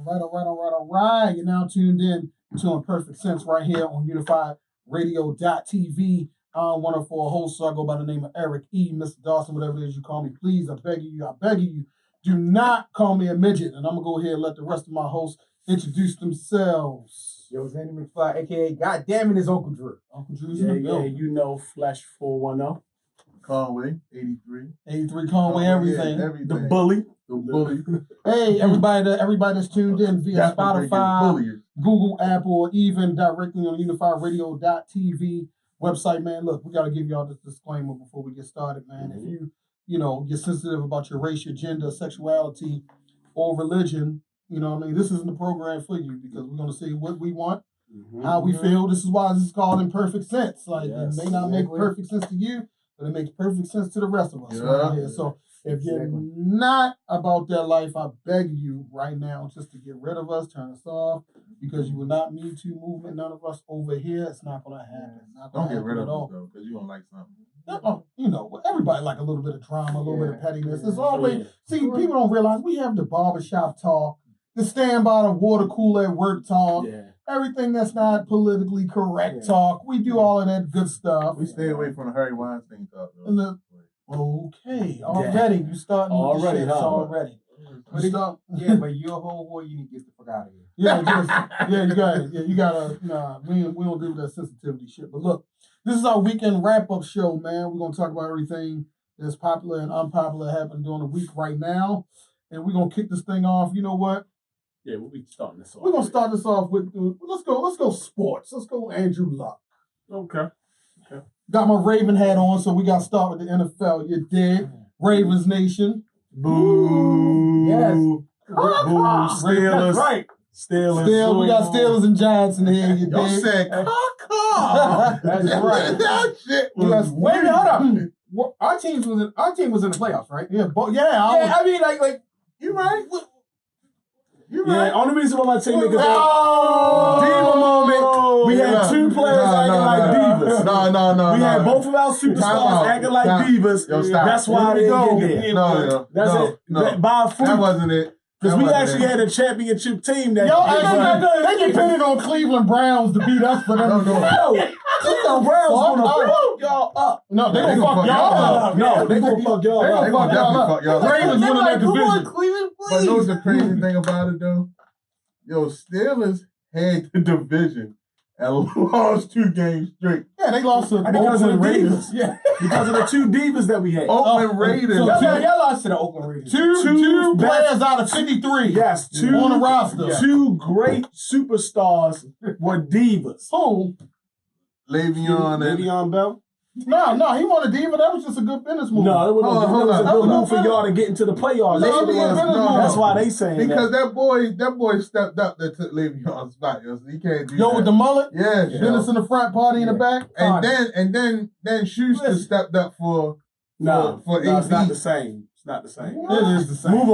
All right. You're now tuned in to Imperfect Sense right here on UnifiedRadio.tv. I'm one of four hosts, so I go by the name of Eric E. Mr. Dawson, whatever it is you call me. Please, I beg you, do not call me a midget. And I'm going to go ahead and let the rest of my hosts introduce themselves. Yo, it's Andy McFly, a.k.a. God damn it, it's Uncle Drew. Uncle Drew's in the building. You know Flash 410. Conway, 83. 83 Conway, everything. The bully. Hey, everybody that's tuned in via Spotify, Google, Apple, or even directly on UnifiedRadio.tv website, man. Look, we got to give y'all this disclaimer before we get started, man. If you're sensitive about your race, your gender, sexuality, or religion, this isn't the program for you because we're going to say what we want, how we feel. This is why this is called Imperfect Sense. It may not make perfect sense to you, but it makes perfect sense to the rest of us right here. So if you're not about that life, I beg you right now just to get rid of us, turn us off, because you will not Me Too movement. None of us over here. It's not going to happen. Don't get rid of us, though, because you don't like something. Everybody like a little bit of drama, a little bit of pettiness. It's always, people don't realize we have the barbershop talk, the stand by the water cooler at work talk, everything that's not politically correct talk. We do all of that good stuff. We stay away from the Harry Weinstein talk, though. Okay, already. You starting with the shit already. But your whole boy, you need to get the fuck out of here. You got it. You gotta. Nah, we don't do that sensitivity shit. But look, this is our weekend wrap up show, man. We're gonna talk about everything that's popular and unpopular happening during the week right now, and we're gonna kick this thing off. You know what? Yeah, we'll be starting this off. We're gonna start this off with let's go sports. Let's go Andrew Luck. Okay. Got my Raven hat on, so we got to start with the NFL. You dig? Ravens Nation. Boo. Yes. Boo. Steelers. That's right. Steelers. We got Steelers and Giants in here. You Y'all dig? said That's right. That shit was Wait a minute, hold up. Our team was in the playoffs, right? Yeah, I mean, like you right. Yeah, only reason why my team because diva moment. We had two players acting like divas. No. We had both of our superstars acting like divas. That's why they didn't get there. No. That's it. By a fluke. That wasn't it. Because we actually had a championship team that. They depended on Cleveland Browns to beat us for them. No. Cleveland Browns gonna fuck y'all up. No, they gonna fuck y'all up. No, they gonna fuck y'all up. They gonna definitely fuck y'all up. Ravens winning that division. Cleveland, please. But you know what's the crazy thing about it, though? Yo, Steelers had the division and lost 2 games straight. Yeah, they lost to because of the Raiders. Yeah, because of the 2 divas that we had. Oakland Raiders. So y'all lost to the Oakland Raiders. Two players out of 53. Yes, 2 on the roster. 2 great superstars were divas. Who? Le'Veon Bell? No, he wanted diva. That was just a good business move. No, it was a good move for y'all to get into the playoffs. That's why they saying because that boy stepped up that took Le'Veon's spot. He can't do that. With the mullet? Yeah. Dennis in the front, Party in the back. And then Schuster stepped up for No, it's not the same. It's not the same. It is the same. Move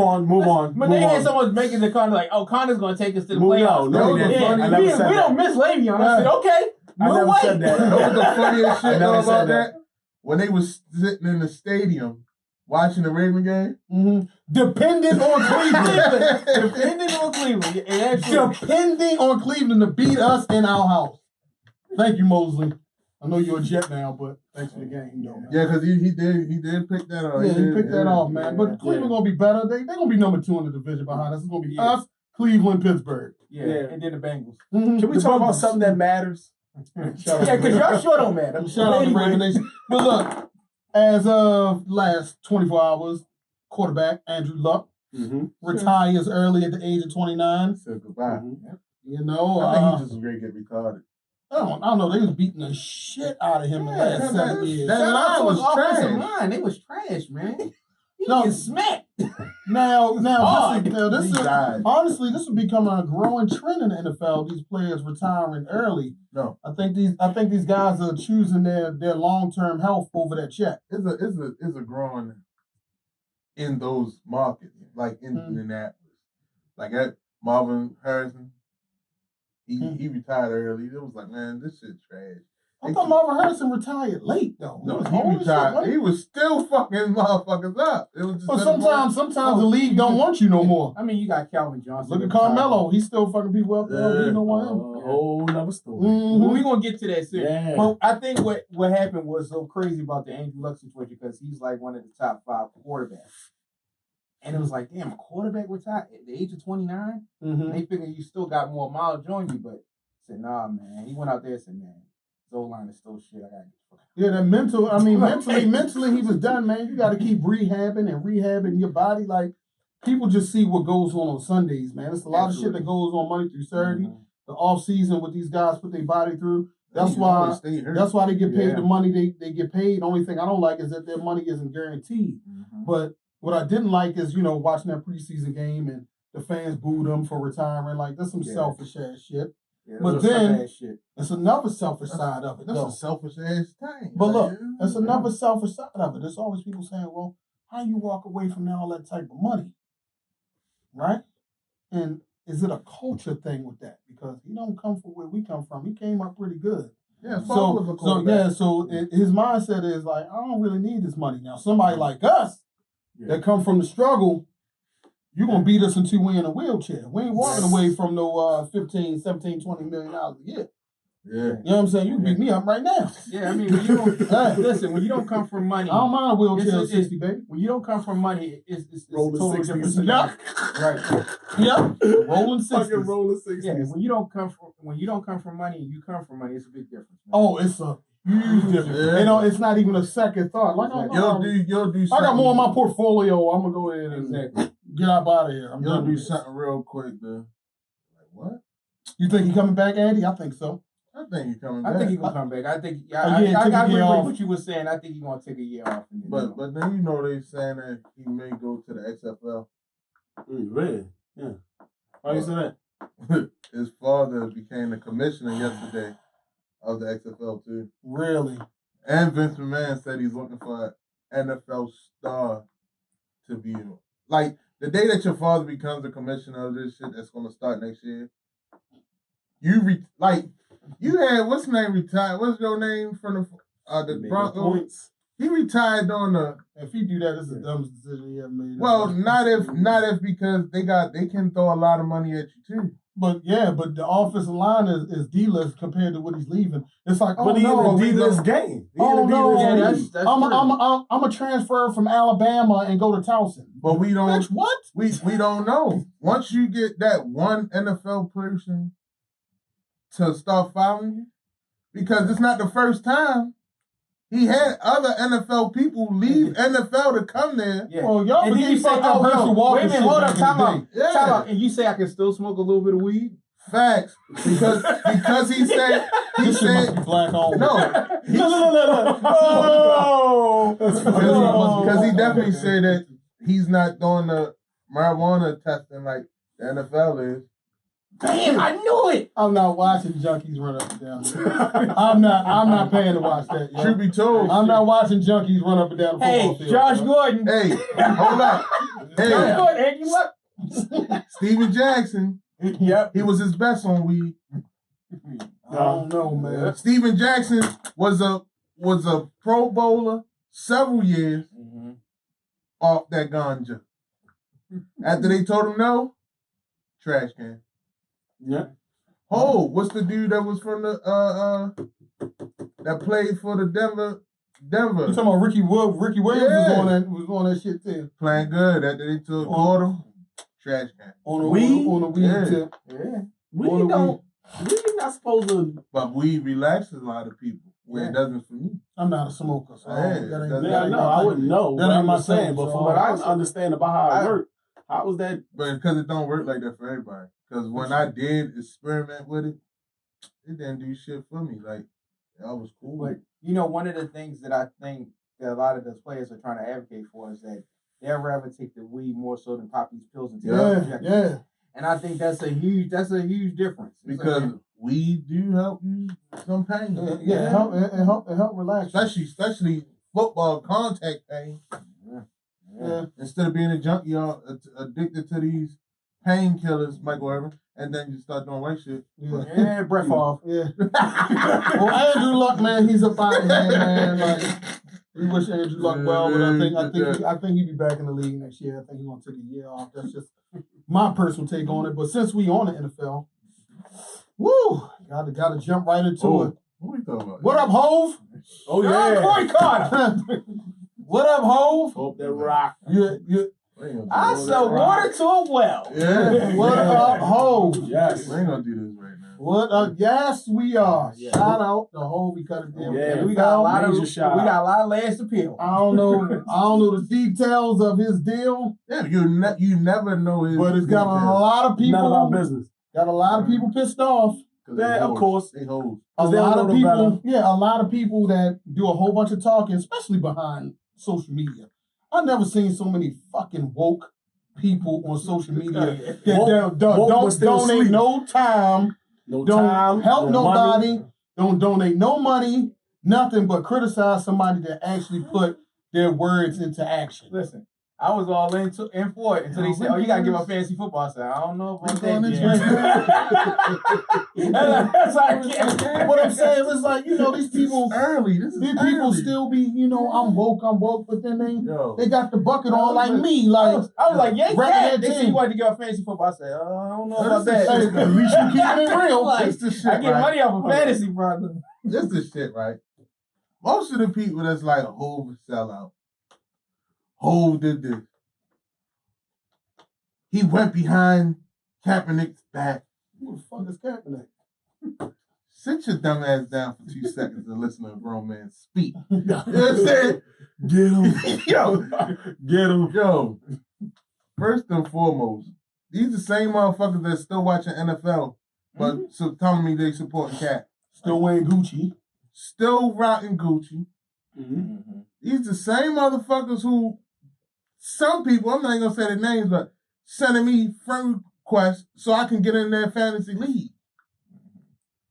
on. But they had someone making the comment like, "Oh, Connor's going to take us to the playoffs." No, we don't miss Le'Veon. I said, "Okay." I never said that. You know what the funniest shit about that? When they was sitting in the stadium watching the Raven game? Depending on Cleveland. Depending on Cleveland to beat us in our house. Thank you, Mosley. I know you're a Jet now, but thanks for the game, though. Yeah, because he did pick that up. Yeah, he picked that off, man. But Cleveland going to be better. They're going to be number 2 in the division behind us. It's going to be us, Cleveland, Pittsburgh. Yeah, and then the Bengals. Can we talk about something that matters? Because y'all sure don't matter. Shout out to Raven Nation. But look, as of last 24 hours, quarterback Andrew Luck retires early at the age of 29. Said goodbye. You know, I think he just was ready to get retarded. I don't know. They was beating the shit out of him the last 7 years. That line was trash. They was trash, man. He was smacked. Now, honestly, this is becoming a growing trend in the NFL. These players retiring early. No, I think these guys are choosing their long-term health over their check. It's a growing in those markets, like in Indianapolis, like at Marvin Harrison. He retired early. It was like, man, this shit's trash. I thought Marvin Harrison retired late though. No, he retired. He was still fucking motherfuckers up. It was just but sometimes the league don't want you no more. I mean, you got Calvin Johnson. Look at Carmelo. He's still fucking people up there. You know what? Whole nother story. Well, we're gonna get to that soon. Yeah. But I think what happened was so crazy about the Andrew Luck situation because he's like one of the top 5 quarterbacks. And it was like, damn, a quarterback retired at the age of 29? And they figured you still got more mileage on you, but said, nah, man. He went out there and said, man, his O-line is still shit. I got to that mentally he was done, man. You got to keep rehabbing your body. Like, people just see what goes on Sundays, man. It's a lot of shit that goes on Monday through Saturday. The off season, what these guys put their body through. That's why they get paid the money they get paid. The only thing I don't like is that their money isn't guaranteed. But what I didn't like is, watching that preseason game and the fans booed him for retiring. Like, that's some selfish ass shit. Yeah, but then it's another selfish side of it. That's a selfish ass thing. But look, it's another selfish side of it. There's always people saying, well, how you walk away from all that type of money? Right? And is it a culture thing with that? Because he don't come from where we come from. He came up pretty good. Yeah, so his mindset is like, I don't really need this money. Now, somebody like us that come from the struggle, you're going to beat us until we in a wheelchair. We ain't walking away from no 15, 17, $20 million a year. Yeah. You know what I'm saying? You beat me up right now. Yeah, I mean, when you don't, listen, when you don't come from money. I don't mind a wheelchair 60, baby. When you don't come from money, it's rolling 60. Yeah. Right. Yeah. Rolling 60. Fucking rolling 60. Yeah, when you don't come from money, you come from money, it's a big difference. Man. Oh, it's a huge difference. Yeah. It's not even a second thought. Like, you'll do something. I got more in my portfolio. I'm going to go ahead and get out of here. You'll do something real quick, though. Like, what? You think he coming back, Andy? I think so. I think he's coming back. I think he's going to come back. I think, I agree with what you were saying. I think he's going to take a year off. But then, they saying that he may go to the XFL. Really? Yeah. Why you say that? His father became the commissioner yesterday of the XFL, too. Really? And Vince McMahon said he's looking for an NFL star to be, like, the day that your father becomes the commissioner of this shit that's going to start next year, you had, what's his name retired? What's your name from the Broncos? He retired on the. If he do that, it's the dumbest decision he ever made. Well, not if because they can throw a lot of money at you too. But the offensive line is D-list compared to what he's leaving. It's like, but he's in a D-list game. I'm a transfer from Alabama and go to Towson. But we don't. Bitch, what? We don't know. Once you get that one NFL person to start following you, because it's not the first time. He had other NFL people leave NFL to come there. Yeah. Well, y'all and then you say, wait a minute, hold up, time out. And you say I can still smoke a little bit of weed? Facts. Because he said black on. No. Because he definitely said that he's not doing the marijuana testing like the NFL is. Damn, I knew it. I'm not watching junkies run up and down. I'm not paying to watch that. Truth be told, I'm not watching junkies run up and down the football field. Josh Gordon. Hey, hold up. Hey, Josh Gordon, hey, you what? Steven Jackson. Yep. He was his best on weed. I don't know, man. Steven Jackson was a Pro Bowler several years off that ganja. After they told him no, trash can. Yeah. Oh, what's the dude that was from the that played for the Denver? You talking about Ricky Williams? Ricky Williams was on that shit too. Playing good. After they took quarter, trash can. On the weed tip. Yeah. We're not supposed to. But weed relaxes a lot of people. Where it doesn't for me. I'm not a smoker, so I wouldn't know. That ain't my saying, but from what I understand about how it works, how was that? But because it don't work like that for everybody. Because when I did experiment with it, it didn't do shit for me. Like, I was cool. But, one of the things that I think that a lot of those players are trying to advocate for is that they'd rather take the weed more so than pop these pills and take injections. Yeah. And I think that's a huge difference. Because weed do help you some pain. It help relax. Especially football contact pain. Yeah. Instead of being a junkie, y'all addicted to these painkillers, Michael Irvin, and then you start doing white shit. Yeah, breath off. Yeah. Well, Andrew Luck, man, he's up out of here, man. Like, we wish Andrew Luck well, but I think he'll be back in the league next year. I think he's gonna take a year off. That's just my personal take on it. But since we on the NFL, woo, gotta jump right into it. What we talking about? What up, Hove? Oh yeah, Corey Carter. What up, Hove? Hope that rock. I sell water to a well. Yeah. What up, Hove? Yes. We ain't gonna do this right now. What up? Yes, we are. Yeah. Shout out to Hove because of them. Yeah, we got a lot of legs to peel. I don't know the details of his deal. Yeah, you never know his. But it's got a lot of people. None of our business. Got a lot of people pissed off. Yeah, of course. They hoes. A lot of people that do a whole bunch of talking, especially behind social media. I've never seen so many fucking woke people on social media that don't donate no time, don't help nobody, don't donate no money, nothing but criticize somebody that actually put their words into action. Listen, I was all in for it until they said, "Oh, you gotta give up fantasy football." I said, "I don't know about that." That's what I'm saying is like, these people early. People still be, I'm woke, but then they got the bucket on like me. Like I was like, yeah, they said you wanted to give up fantasy football. I said, I don't know about that. At least you keep it real. Like, this shit, I get money off of fantasy, brother. This is shit, right? Most of the people that's like Hove sellout. Hove did this. He went behind Kaepernick's back. Who the fuck is Kaepernick? Sit your dumb ass down for 2 seconds and listen to a grown man speak. You know what I'm saying? Get him. Get him. Yo, first and foremost, these the same motherfuckers that still watching NFL, but so telling me they supporting Cat. Still wearing Gucci. Still rocking Gucci. Mm-hmm. These the same motherfuckers who, some people, I'm not even going to say their names, but sending me friend requests so I can get in their fantasy league.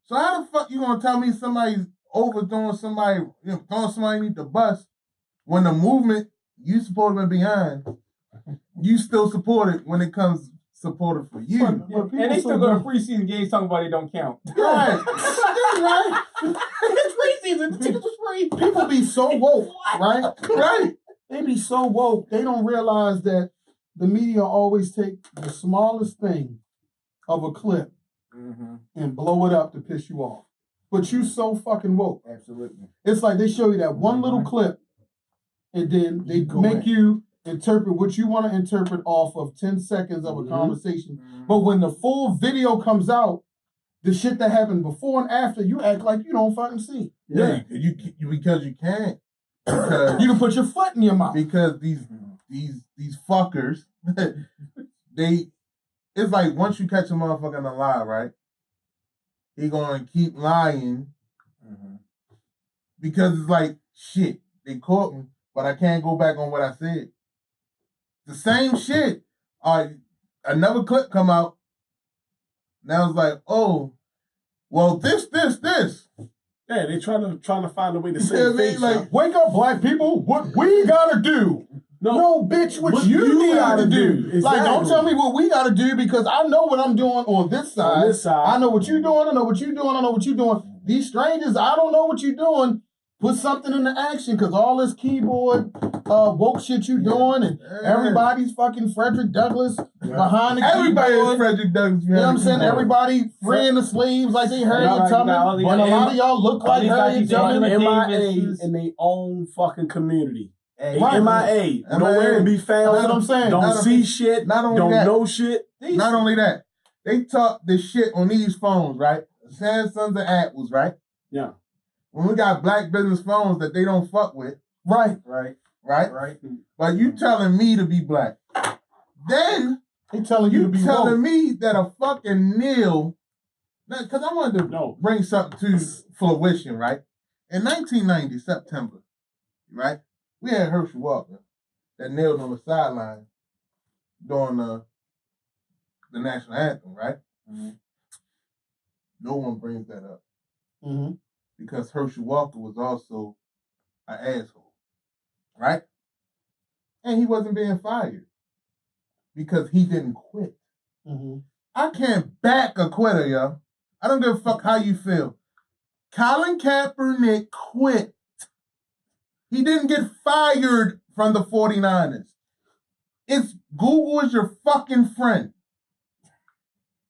So how the fuck you going to tell me somebody's overdoing somebody, throwing somebody underneath the bus when the movement you supposed to be behind, you still support it when it comes supported for you. And they still go to preseason games talking about it don't count. Right. Right. It's preseason. The tickets was free. People be so woke, right? Right. They be so woke. They don't realize that the media always take the smallest thing of a clip and blow it up to piss you off. But you so fucking woke. Absolutely. It's like they show you that one little clip and then they make you interpret what you want to interpret off of 10 seconds of a conversation. But when the full video comes out, the shit that happened before and after, you act like you don't fucking see. Yeah, you because you can't. Because you can put your foot in your mouth. Because these fuckers, it's like once you catch a motherfucker in a lie, right? He gonna keep lying because it's like shit. They caught me, but I can't go back on what I said. The same shit. Another clip come out. Now it's like, oh, well, this. Yeah, they trying to find a way to say things. Like, wake up, black people. What we gotta do? No, bitch, what you gotta do. Exactly. Like, don't tell me what we gotta do because I know what I'm doing on this side. I know what you're doing. I know what you're doing. I know what you're doing. These strangers, I don't know what you're doing. Put something into action because all this keyboard woke shit you doing and everybody's fucking Frederick Douglass behind the Everybody keyboard. is Frederick Douglass. You know what I'm saying? Everybody freeing the slaves like they Harriet Tubman. But a lot of y'all look like Harriet Tubman. MIA in their own fucking community. Right. MIA. Nowhere to be found. That's what I'm saying. Don't see shit. Don't know shit. Not only that, they talk this shit on these phones, right? Samsungs and Apples, right? Yeah. When we got black business phones that they don't fuck with. Right. But you telling me to be black. Then they telling you to be telling me that a fucking Neil, because I wanted to bring something to fruition, right? In 1990, September, right? We had Herschel Walker that kneeled on the sideline during the national anthem, right? No one brings that up. Because Herschel Walker was also an asshole, right? And he wasn't being fired because he didn't quit. I can't back a quitter, yo. I don't give a fuck how you feel. Colin Kaepernick quit. He didn't get fired from the 49ers. It's Google is your fucking friend.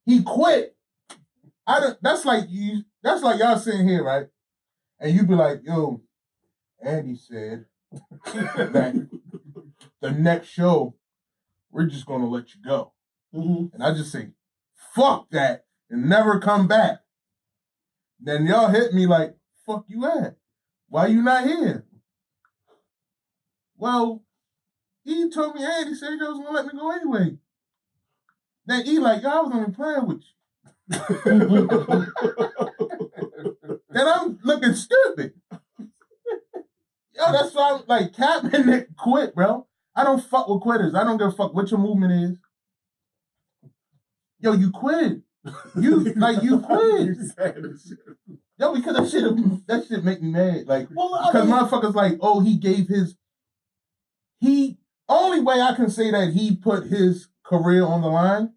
He quit. That's like y'all sitting here, right? And you be like, yo, Andy said that the next show, we're just gonna let you go. And I just say, fuck that, and never come back. Then y'all hit me like, fuck you at? Why you not here? Well, he told me, Andy said he was gonna let me go anyway. Then he like, yo, I was only playing with you. Then I'm looking stupid. Yo, that's why I'm like, Kaepernick quit, bro. I don't fuck with quitters. I don't give a fuck what your movement is. Yo, you quit. You quit. Yo, because that shit make me mad. Like, because motherfuckers like, oh, only way I can say that he put his career on the line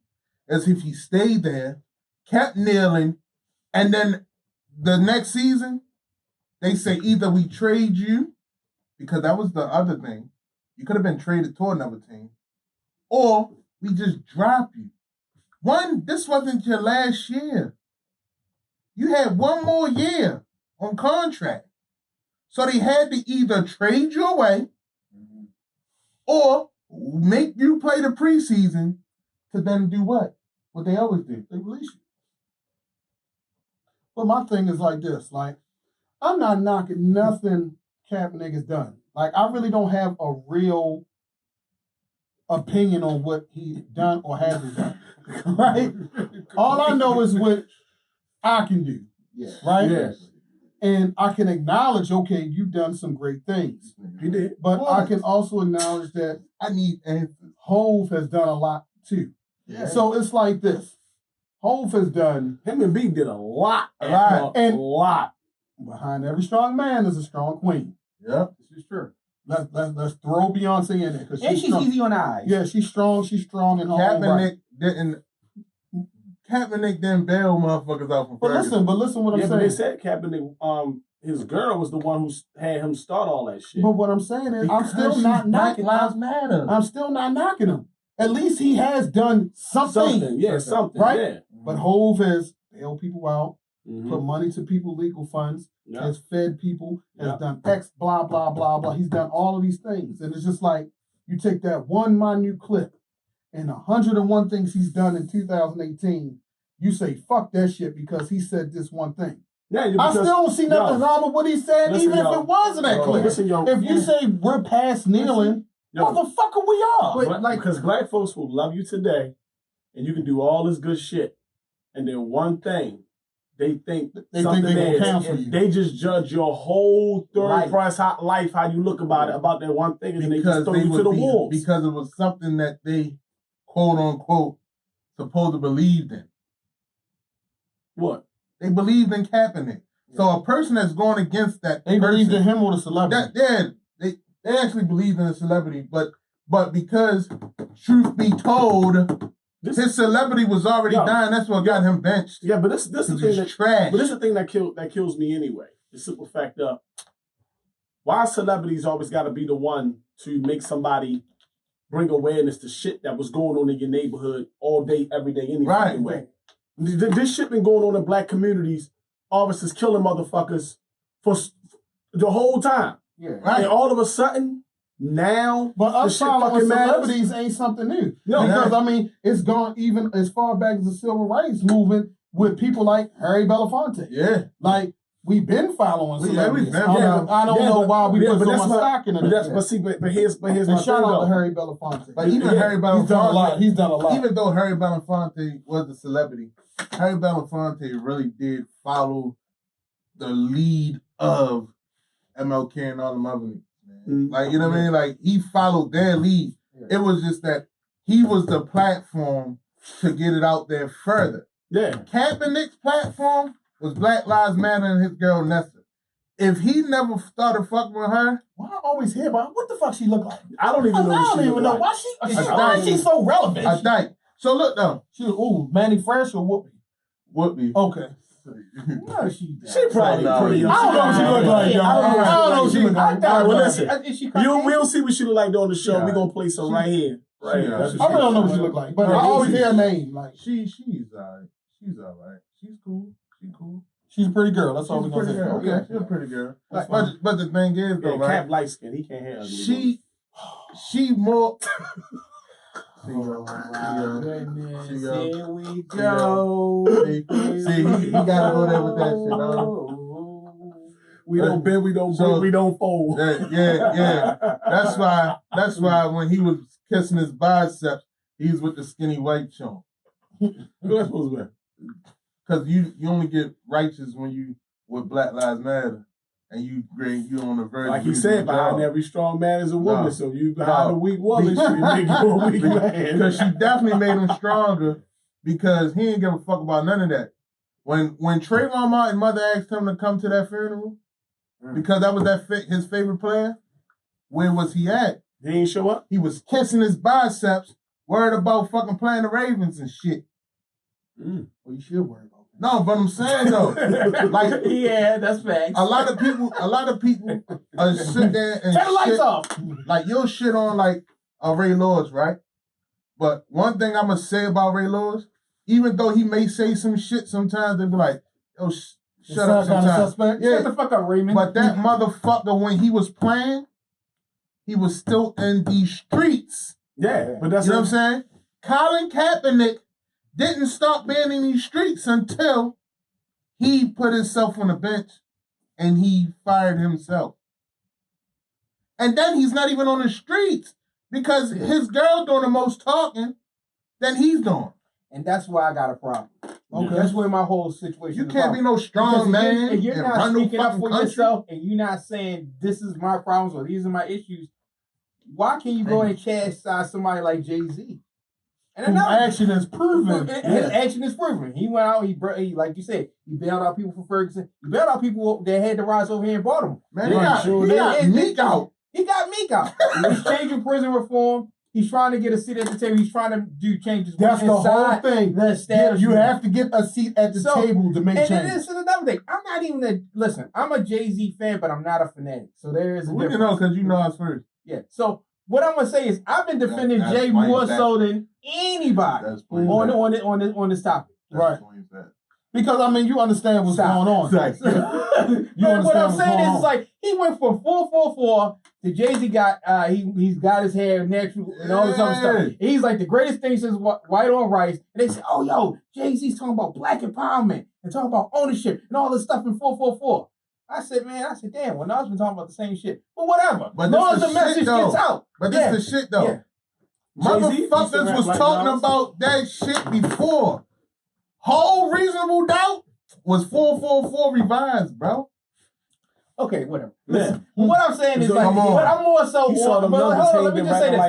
is if he stayed there, kept kneeling, and then the next season, they say either we trade you, because that was the other thing. You could have been traded to another team, or we just drop you. This wasn't your last year. You had one more year on contract. So they had to either trade you away or make you play the preseason to then do what? What they always do. They release you. But my thing is like this. Like, I'm not knocking nothing Kaepernick has done. Like, I really don't have a real opinion on what he's done or hasn't done. Right? All I know is what I can do. Yes. Right? Yes. And I can acknowledge, okay, you've done some great things. He did. But I can also acknowledge that Hove has done a lot too. Yeah. So it's like this. Hove has done. Him and B did a lot. A lot. Behind every strong man is a strong queen. Yeah. This is true. Let's throw Beyonce in there. And she's easy on the eyes. Yeah, she's strong. She's strong in her own right. Kaepernick didn't bail motherfuckers out from Ferguson. But listen what I'm saying. But they said Kaepernick, his girl was the one who had him start all that shit. But what I'm saying is, I'm still not knocking. Lives Matter. I'm still not knocking him. At least he has done something. Yeah, something. Right? Yeah. But Hove has bailed people out, put money to people legal funds, has fed people, has done X, blah, blah, blah, blah. He's done all of these things. And it's just like, you take that one minute clip and 101 things he's done in 2018, you say, fuck that shit because he said this one thing. Yeah, I still don't see nothing wrong with what he said, even if it wasn't that clip. If you say we're past kneeling, motherfucker, we are. But because black folks will love you today, and you can do all this good shit, and then one thing, they think they're gonna cancel you. They just judge your whole third-price life, how you look about it, about that one thing, and they just throw you to the wolves. Because it was something that they, quote-unquote, supposed to believe in. What? They believed in Kaepernick. So a person that's going against that, they believed in him or the celebrity. They actually believed in the celebrity, but because truth be told, his celebrity was already dying. That's what got him benched. Yeah, but this is the thing that trash. But this is the thing that kills me anyway. The simple fact of why celebrities always got to be the one to make somebody bring awareness to shit that was going on in your neighborhood all day, every day, anyway. This shit been going on in black communities. Officers killing motherfuckers for the whole time. Yeah, right. And all of a sudden, now, but us following celebrities ain't something new. No, because I mean, it's gone even as far back as the civil rights movement with people like Harry Belafonte. Yeah, like we've been following celebrities. I don't know why we put so much stock in it. But here's my shout out to Harry Belafonte. But even Harry Belafonte, he's done a lot. Even though Harry Belafonte was a celebrity, Harry Belafonte really did follow the lead of MLK and all them other niggas. Like, you know what I mean? Like, he followed their lead. Yeah. It was just that he was the platform to get it out there further. Yeah. Kaepernick's platform was Black Lives Matter and his girl Nessa. If he never started fucking with her, why I always hear about what the fuck she look like? I don't even know. I don't even know why she's so relevant. I think. So look though. Manny Fresh or Whoopi? Whoopi. Okay. No, she probably pretty young. I don't know what she look like, y'all. I don't know what she look like. Well, listen. We don't see what she look like on the show. We're going to play some right here. Right here. I really don't know what she look like, but I always hear her name. Like she's alright. She's alright. She's cool. She's a pretty girl. That's all we're gonna say. Okay, she's a pretty girl. But the thing is, though, right? Cap light skin. He can't handle it. She more. Here we go. See, he got to go there with that shit, dog. We don't bend, we don't break, we don't fold. Yeah. That's why when he was kissing his biceps, he was with the skinny white chunk. What that's supposed to be? Because you only get righteous when you with Black Lives Matter, and you on the verge. Like he said, behind every strong man is a woman. So you behind a weak woman, she make you a weak man. Because she definitely made him stronger. Because he didn't give a fuck about none of that. When Trayvon Martin's mother asked him to come to that funeral, because that was his favorite player, where was he at? He didn't show up. He was kissing his biceps, worried about fucking playing the Ravens and shit. Well, you should worry about that. No, but I'm saying though, like, yeah, that's facts. A lot of people sit there and turn the lights off. Like you'll shit on like Ray Lewis, right? But one thing I'm gonna say about Ray Lewis, even though he may say some shit sometimes, they be like, "Yo, shut up." Sometimes, yeah, shut the fuck up, Raymond. But that motherfucker, when he was playing, he was still in the streets. Yeah, but that's you know what I'm saying. Colin Kaepernick didn't stop being in these streets until he put himself on the bench and he fired himself. And then he's not even on the streets because his girl doing the most talking than he's doing. And that's why I got a problem. Okay. That's where my whole situation You can't be no strong man. If you're not speaking up for yourself and you're not saying this is my problems or these are my issues, why can you go and chastise somebody like Jay-Z? And action is proven. His action is proven. He went out, he like you said, he bailed out people for Ferguson. He bailed out people that had the rise over here in Baltimore. Man, he got Meek out. He got Meek out. He's changing prison reform. He's trying to get a seat at the table. He's trying to do changes. That's the whole thing. You have to get a seat at the table to make changes. And this is another thing. I'm not even listen, I'm a Jay-Z fan, but I'm not a fanatic. So there is a difference. You know, because you know us first. Yeah. So what I'm gonna say is I've been defending Jay more so than anybody on this topic. Right. Because I mean you understand what's going on. What I'm saying is like he went from 444 to Jay-Z got he's got his hair natural and all this other stuff. And he's like the greatest thing since White on Rice. And they say, oh yo, Jay-Z's talking about black empowerment and talking about ownership and all this stuff in 444. I said, damn, well, Nas been talking about the same shit. But whatever. But long as the message gets out. But this is the shit, though. Yeah. Motherfuckers was talking about that shit before. Whole Reasonable Doubt was 444 revised, bro. Okay, whatever. Listen, what I'm saying is like, but I'm more so on, let me just say this.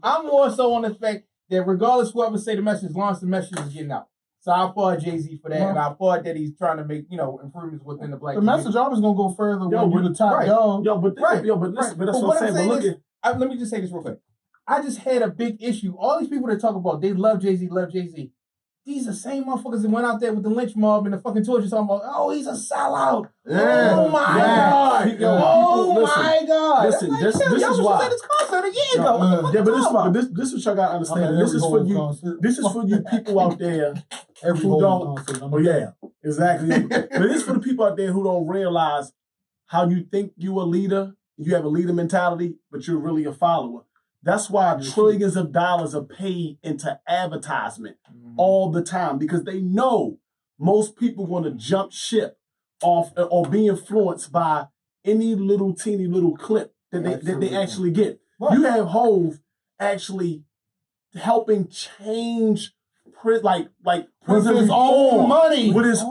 I'm more so on the fact that regardless whoever say the message, as long as the message is getting out. So I applaud Jay-Z for that, and I applaud that he's trying to make, improvements within the black community. Message always gonna go further when you're the top dog. But that's what I'm saying. Let me just say this real quick. I just had a big issue. All these people that talk about they love Jay-Z. These are the same motherfuckers that went out there with the lynch mob and the fucking torture talking about, oh, he's a sellout. Yeah. Oh my God. My God. Listen, this is why. This concert a year ago. This is what y'all gotta understand. This is for you people out there who don't. Oh yeah, exactly. But this is for the people out there who don't realize how you think you a leader, you have a leader mentality, but you're really a follower. That's why trillions of dollars are paid into advertisement all the time, because they know most people want to jump ship off or be influenced by any little teeny little clip that they actually get. Right. You have Hove actually helping change with his own money, with his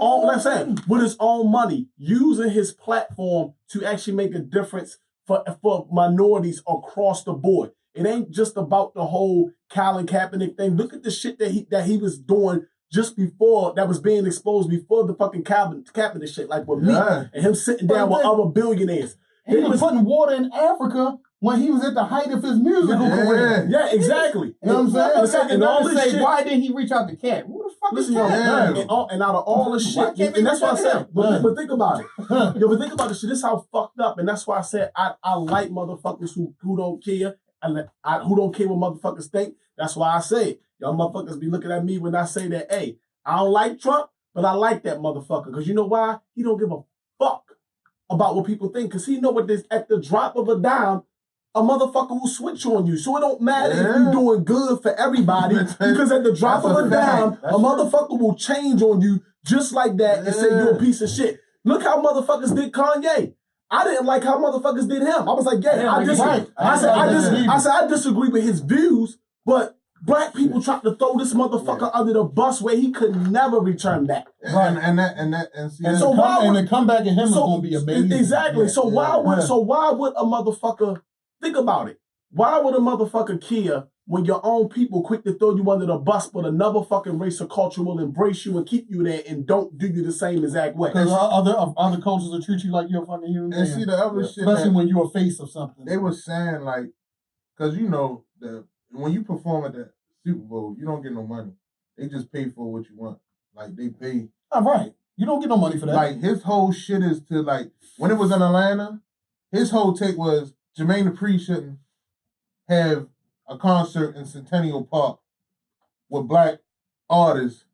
own money, using his platform to actually make a difference for minorities across the board. It ain't just about the whole Colin Kaepernick thing. Look at the shit that he was doing just before, that was being exposed before the fucking Kaepernick shit, like with me and him sitting down with other billionaires. He was putting water in Africa when he was at the height of his musical career. Yeah, exactly. You know what I'm saying? And all this shit. Why didn't he reach out to Cat? Who the fuck is Cat? And out of all the shit, and that's what I said. But think about it. But think about this shit. This is how fucked up, and that's why I said I like motherfuckers who don't care, who don't care what motherfuckers think. That's why I say y'all motherfuckers be looking at me when I say that. Hey, I don't like Trump, but I like that motherfucker because you know why? He don't give a fuck about what people think because he know what this at the drop of a dime. A motherfucker will switch on you. So it don't matter if you're doing good for everybody because at the drop of a dime, a motherfucker will change on you just like that and say you're a piece of shit. Look how motherfuckers did Kanye. I didn't like how motherfuckers did him. I was like, I disagree with his views, but black people tried to throw this motherfucker under the bus where he could never return back. Right. And the comeback in him is gonna be amazing. Exactly. So why would a motherfucker think about it? Why would a motherfucker care when your own people quick to throw you under the bus, but another fucking race or culture will embrace you and keep you there and don't do you the same exact way? Because other cultures will treat you like you're a fucking human being. And see the other shit, especially when you're a face of something. They were saying like, because you know when you perform at the Super Bowl, you don't get no money. They just pay for what you want. Like they pay. All right. You don't get no money for that. Like his whole shit is to like when it was in Atlanta, his whole take was Jermaine Dupri shouldn't have a concert in Centennial Park with black artists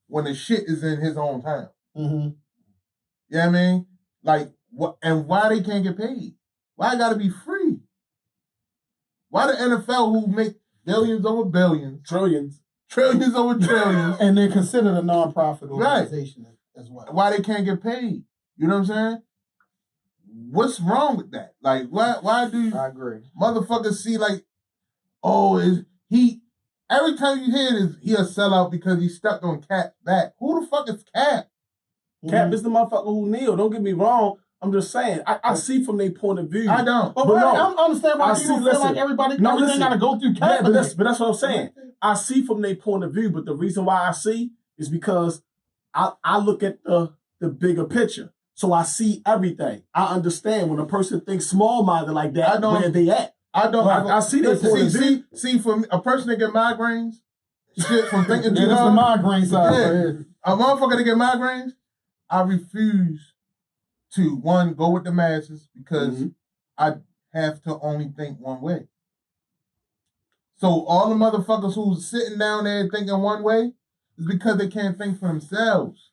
when the shit is in his own town. Mm-hmm. You know what I mean? Like, what? And why they can't get paid? Why it gotta be free? Why the NFL who make billions over billions, trillions over trillions, and they're considered a non-profit organization as well? Why they can't get paid? You know what I'm saying? What's wrong with that? Like, why do I agree. Motherfuckers see like, is he? Every time you hear it, he a sellout because he stepped on Cap back. Who the fuck is Cap? Cap is the motherfucker who kneel. Don't get me wrong. I'm just saying. I see from their point of view. I don't. But no, I understand why you don't feel like everybody got to go through Cap. Yeah, but that's what I'm saying. I see from their point of view, but the reason why I see is because I look at the bigger picture. So I see everything. I understand when a person thinks small-minded like that, where they at. I see their point of view. See, for a person that get migraines, shit from thinking too hard. That's the migraine side. Yeah. A motherfucker that get migraines, I refuse to, one, go with the masses because I have to only think one way. So all the motherfuckers who's sitting down there thinking one way is because they can't think for themselves.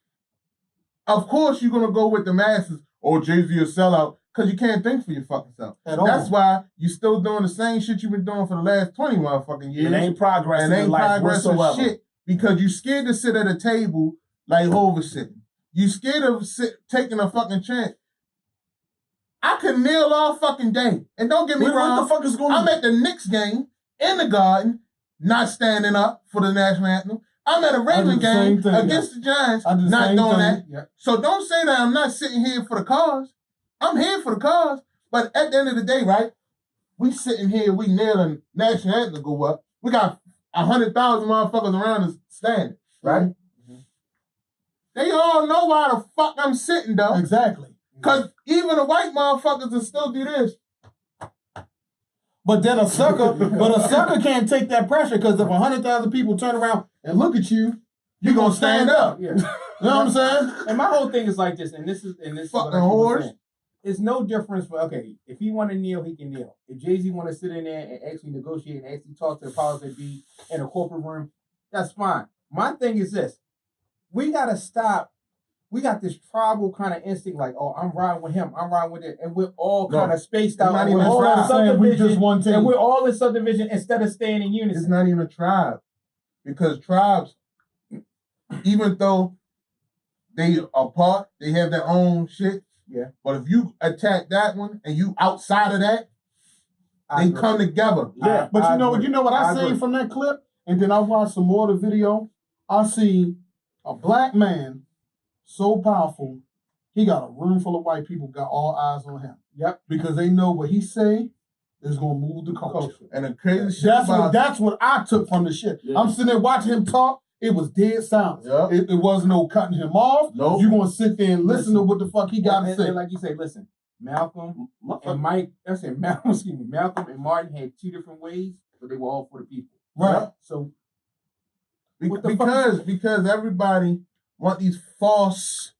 Of course you're going to go with the masses, or Jay-Z a sellout, because you can't think for your fucking self. That's why you still doing the same shit you've been doing for the last 20 motherfucking years. It ain't progressing in life whatsoever. Shit because you scared to sit at a table like Hov is sitting. You scared of taking a fucking chance. I could kneel all fucking day. And don't get me wrong, what the fuck is going on? I'm at the Knicks game in the Garden, not standing up for the national anthem. I'm at a Raven game against the Giants, not doing that. Yeah. So don't say that I'm not sitting here for the cause. I'm here for the cause. But at the end of the day, right, we sitting here, we kneeling, national anthem go up. We got 100,000 motherfuckers around us standing, right? Mm-hmm. They all know why the fuck I'm sitting, though. Exactly. Because even the white motherfuckers will still do this. But then a sucker can't take that pressure because if 100,000 people turn around and look at you, you're going to stand up. Yeah. You know what I'm saying? And my whole thing is like this, and this fucking horse. It's no difference for, okay, if he want to kneel, he can kneel. If Jay-Z want to sit in there and actually negotiate and actually talk to the powers that be in a corporate room, that's fine. My thing is this. We got to stop. We got this tribal kind of instinct, like, oh, I'm riding with him, I'm riding with it, and we're all kind of spaced out. Not even a tribe. We just one team. And we're all in subdivision instead of staying in unison. It's not even a tribe. Because tribes, even though they are apart, they have their own shit. Yeah. But if you attack that one and you outside of that, they come together. Yeah. But you know what I seen from that clip? And then I watched some more of the video. I see a black man so powerful, he got a room full of white people, got all eyes on him. Yep. Because they know what he say is going to move the culture. And the crazy shit that's what I took from the shit. Yeah. I'm sitting there watching him talk. It was dead silence. Yep. It wasn't no cutting him off. Nope. You're going to sit there and listen to what the fuck he got to say. And like you say, listen, Malcolm and Mike. I said Malcolm. Excuse me. Malcolm and Martin had two different ways, but they were all for the people. Right. So because everybody want these false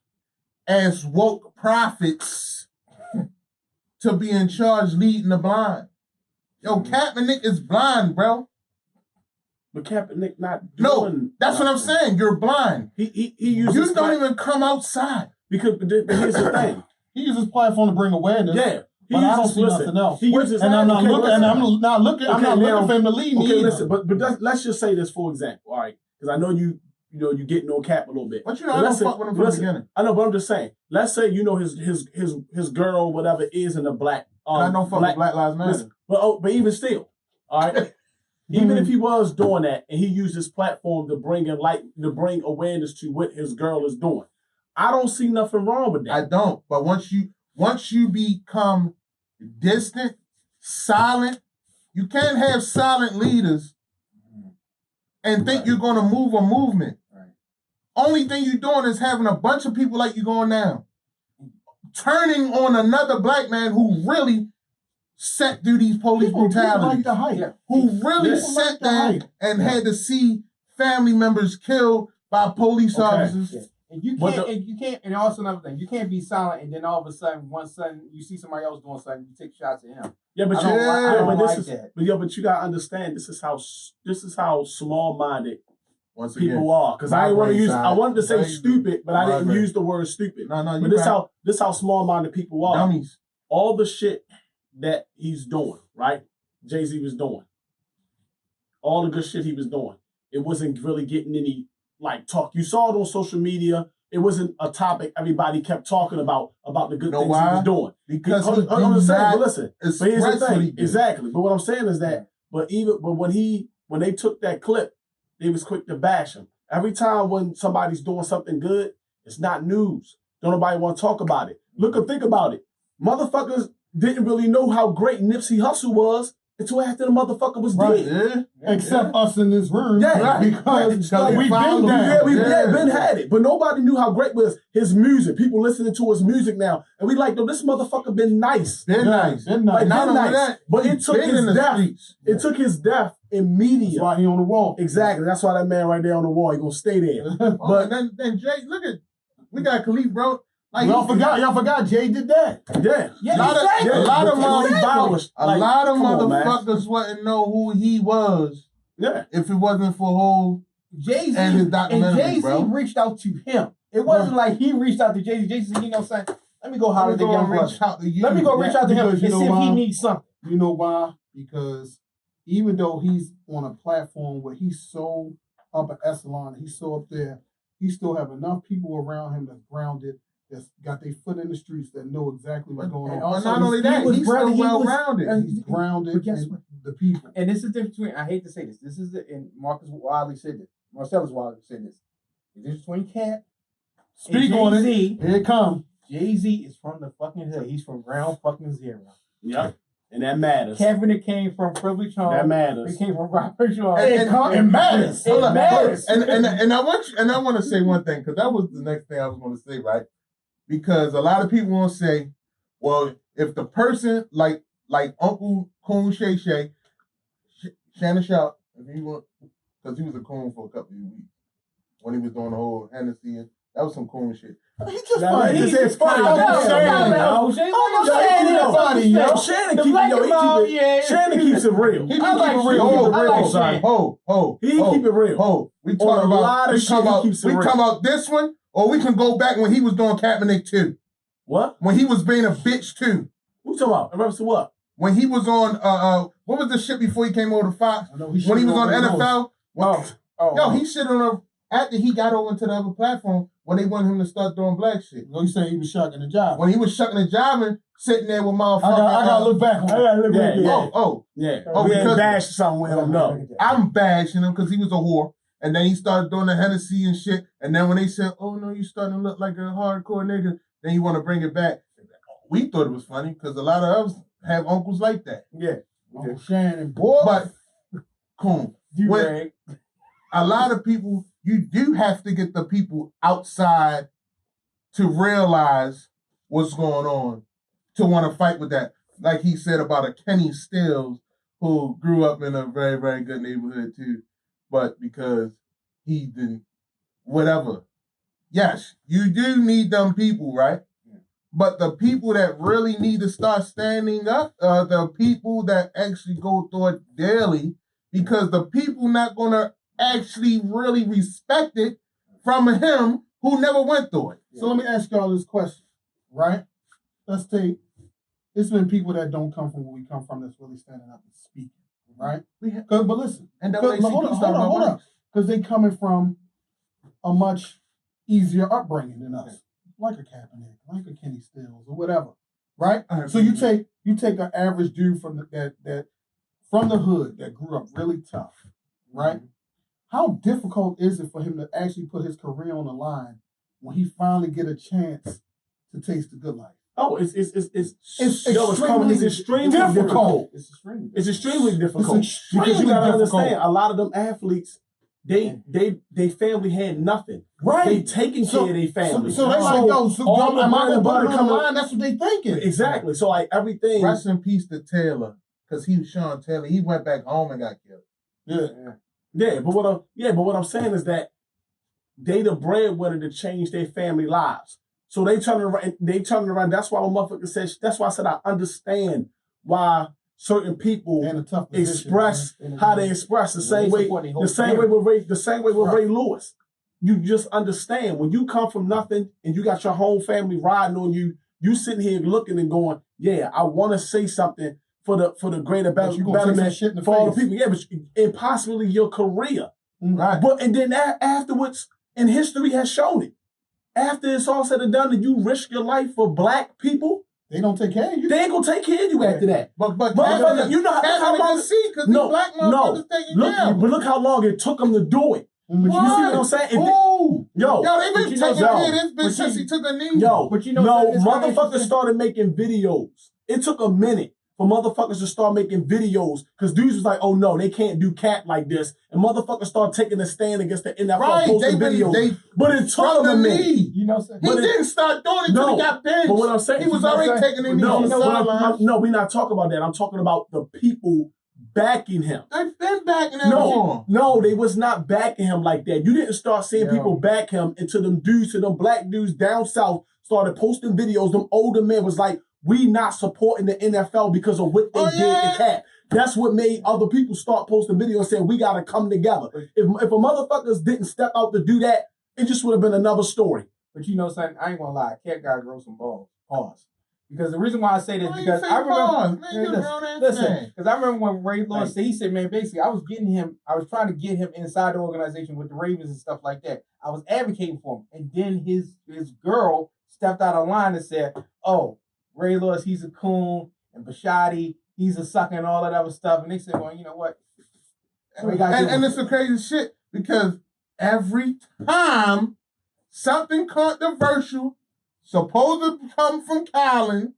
ass woke prophets to be in charge leading the blind. Yo, Kaepernick is blind, bro. But Kaepernick not doing. No, that's what I'm saying. You're blind. He uses. You don't even come outside. But here's the thing. He uses his platform to bring awareness. Yeah. But I don't see nothing else. He uses, and I'm not looking. And I'm not looking. I'm not looking for him to lead me. Okay, listen. But let's just say this for example. All right, because I know you getting on Cap a little bit. But I don't fuck with him from the beginning. I know, but I'm just saying. Let's say his girl, whatever, is in a black. I don't fuck with Black Lives Matter. Listen, but even still, all right. Even if he was doing that and he used his platform to bring awareness to what his girl is doing, I don't see nothing wrong with that. I don't. But once you become distant, silent, you can't have silent leaders and think you're going to move a movement. Right. Only thing you're doing is having a bunch of people like you going now, turning on another black man who really sat through these police brutalities, who really sat there and had to see family members killed by police officers. Yeah. And you can't, and also another thing, you can't be silent and then all of a sudden, one sudden you see somebody else doing something, you take shots at him. Yeah, but but you gotta understand this is how small-minded Once people are. Because I wanted to say stupid, but I didn't use the word stupid. No, but this how small-minded people are. Dummies. All the shit that he's doing, right? Jay-Z was doing. All the good shit he was doing. It wasn't really getting any talk. You saw it on social media. It wasn't a topic everybody kept talking about the good things he was doing. Because I'm just saying, but listen. But here's the thing. Exactly. But what I'm saying is that, but when they took that clip, they was quick to bash him. Every time when somebody's doing something good, it's not news. Don't nobody want to talk about it. Look and think about it. Motherfuckers didn't really know how great Nipsey Hussle was until after the motherfucker was dead. Yeah. Except us in this room. Yeah. Because we've been had it. But nobody knew how great was his music. People listening to his music now. And we this motherfucker been nice. Not only that, but it took his death. It took his death in media. That's why he on the wall. Exactly. That's why that man right there on the wall, he gonna stay there. But then Jay, look at, we got Khalif, bro. Y'all forgot Jay did that. Yeah. A lot of motherfuckers wouldn't know who he was. Yeah. If it wasn't for whole Jay-Z and his documentary, and Jay-Z reached out to him. It wasn't like he reached out to Jay-Z. Jay-Z said, son, let me go holler at the young brother. Let me go reach out to him and see if he needs something. You know why? Because even though he's on a platform where he's so upper echelon, he's so up there, he still have enough people around him that's grounded, that's got their foot in the streets, that know exactly what's going on. Also, not only that, he's still well-rounded. He's grounded in the people. And this is the difference between, I hate to say this, and Marcellus Wiley said this. The difference between Cap Speak on it. Here it comes. Jay-Z is from the fucking hood. He's from ground fucking zero. Yep. And that matters. Kaepernick came from privileged home. That matters. He came from Robert Shaw. It matters. It matters. And I want to say one thing, because that was the next thing I was going to say, right? Because a lot of people want to say, well, if the person like Uncle Coon Shay Shay, Shannon Sharp, if he want, because he was a coon for a couple of weeks when he was doing the whole Hennessy, and that was some coon shit. He's just funny. He's just funny. Shannon keeps it real. He keep it real. He keep it real. We talk about a lot of shit. We talk about this one. Or we can go back when he was doing Kaepernick too. What? When he was being a bitch too. What you talking about? In reference to what? When he was on, what was the shit before he came over to Fox? When he was on NFL? He shit on her after he got over to the other platform when they wanted him to start doing black shit. You saying he was shucking the job? When he was shucking and jiving, sitting there with motherfuckers. I gotta look back on that. Because bash something with him. No, I'm bashing him because he was a whore. And then he started doing the Hennessy and shit. And then when they said, oh, no, you starting to look like a hardcore nigga, then you want to bring it back. We thought it was funny because a lot of us have uncles like that. Yeah. Uncle Shannon, boy. But, cool. When a lot of people, you do have to get the people outside to realize what's going on, to want to fight with that. Like he said about a Kenny Stills who grew up in a very, very good neighborhood too, but because he didn't, whatever. Yes, you do need them people, right? But the people that really need to start standing up are the people that actually go through it daily, because the people not going to actually really respect it from him who never went through it. So let me ask y'all this question, right? Let's take, it's been people that don't come from where we come from that's really standing up and speaking, right? But listen, hold up. Because they coming from a much easier upbringing than us. Like a Kaepernick, like a Kenny Stills, or whatever, right? So you take an average dude from the hood that grew up really tough, right? Mm-hmm. How difficult is it for him to actually put his career on the line when he finally get a chance to taste the good life? Oh, it's extremely difficult. It's extremely difficult because you gotta understand, a lot of them athletes, they family had nothing. Right. They taking care of their family. So they like, yo, so am I gonna put it on the line? That's what they thinking. Exactly. So like everything. Rest in peace to Taylor, because he was Sean Taylor. He went back home and got killed. Yeah. But what I'm saying is that they the breadwinner to change their family lives. So they turn around. That's why my motherfucker said. That's why I said I understand why certain people express how they express the same way with Ray Lewis. You just understand when you come from nothing and you got your whole family riding on you. You sitting here looking and going, yeah, I want to say something for the greater betterment for all the people. Yeah, but and possibly your career, right? But and then afterwards, and history has shown it. After it's all said and done, and you risk your life for black people, they don't take care of you. They ain't gonna take care of you after that. But you know how long? Because black motherfuckers taking care of. But look how long it took them to do it. What? You see what I'm saying? Yo, they been taking care of this bitch since he took a knee. Motherfuckers started making videos. It took a minute for motherfuckers to start making videos because dudes was like, oh no, they can't do cat like this. And motherfuckers started taking a stand against the NFL posting videos. But it took them a minute. You know what I'm saying? He didn't start doing it until he got benched. But what I'm saying, he was already taking a knee on the sideline. No, we're not talking about that. I'm talking about the people backing him. They've been backing him. No, they was not backing him like that. You didn't start seeing people back him until them black dudes down south started posting videos. Them older men was like, we not supporting the NFL because of what they did to Cat. That's what made other people start posting videos and saying, we got to come together. If a motherfuckers didn't step out to do that, it just would have been another story. But you know something, I ain't gonna lie, Cat gotta grow some balls. Pause. Because the reason why I say this, because I remember when Ray Lewis said, he said, man, basically, I was trying to get him inside the organization with the Ravens and stuff like that. I was advocating for him. And then his girl stepped out of line and said, oh, Ray Lewis, he's a coon, and Bashotti, he's a sucker, and all that other stuff. And they said, well, you know what? And it's a crazy shit, because every time something controversial supposed to come from Colin,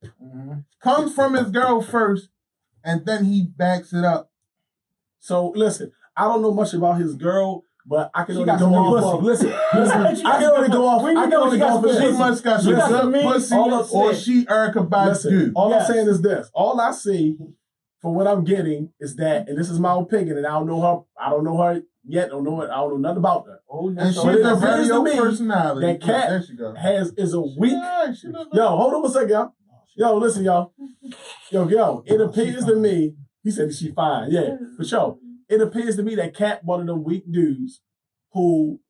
comes from his girl first, and then he backs it up. So listen, I don't know much about his girl, but I can only go off. Listen, I can only go off. She must got some good pussy, or she Erica Badu. All I'm saying is this. All I see from what I'm getting is that, and this is my opinion, and I don't know her yet. I don't know nothing about her. And she's a very old personality. That Cat is a weak. Yo, hold on a second, y'all. Yo, listen, y'all. Yo, it appears to me. He said she fine. Yeah, for sure. It appears to me that Cat one of them weak dudes who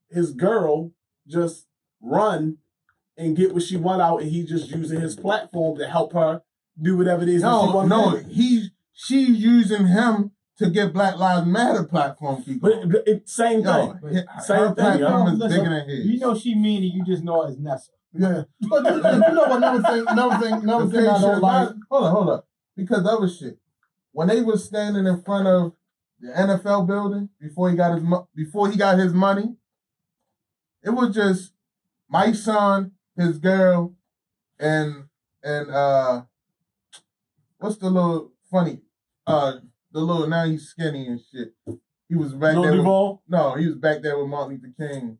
his girl just run and get what she want out, and he just using his platform to help her do whatever it is that she want to do. She's using him to get Black Lives Matter platform. Same thing. Same thing. You know she mean it, you just know it's Nessa. Yeah. But you know what, another thing I don't like. Hold up. Because other shit. When they was standing in front of the NFL building before he got his money, it was just my son, his girl, and what's the little funny now he's skinny and shit. He was back there. He was back there with Martin Luther King.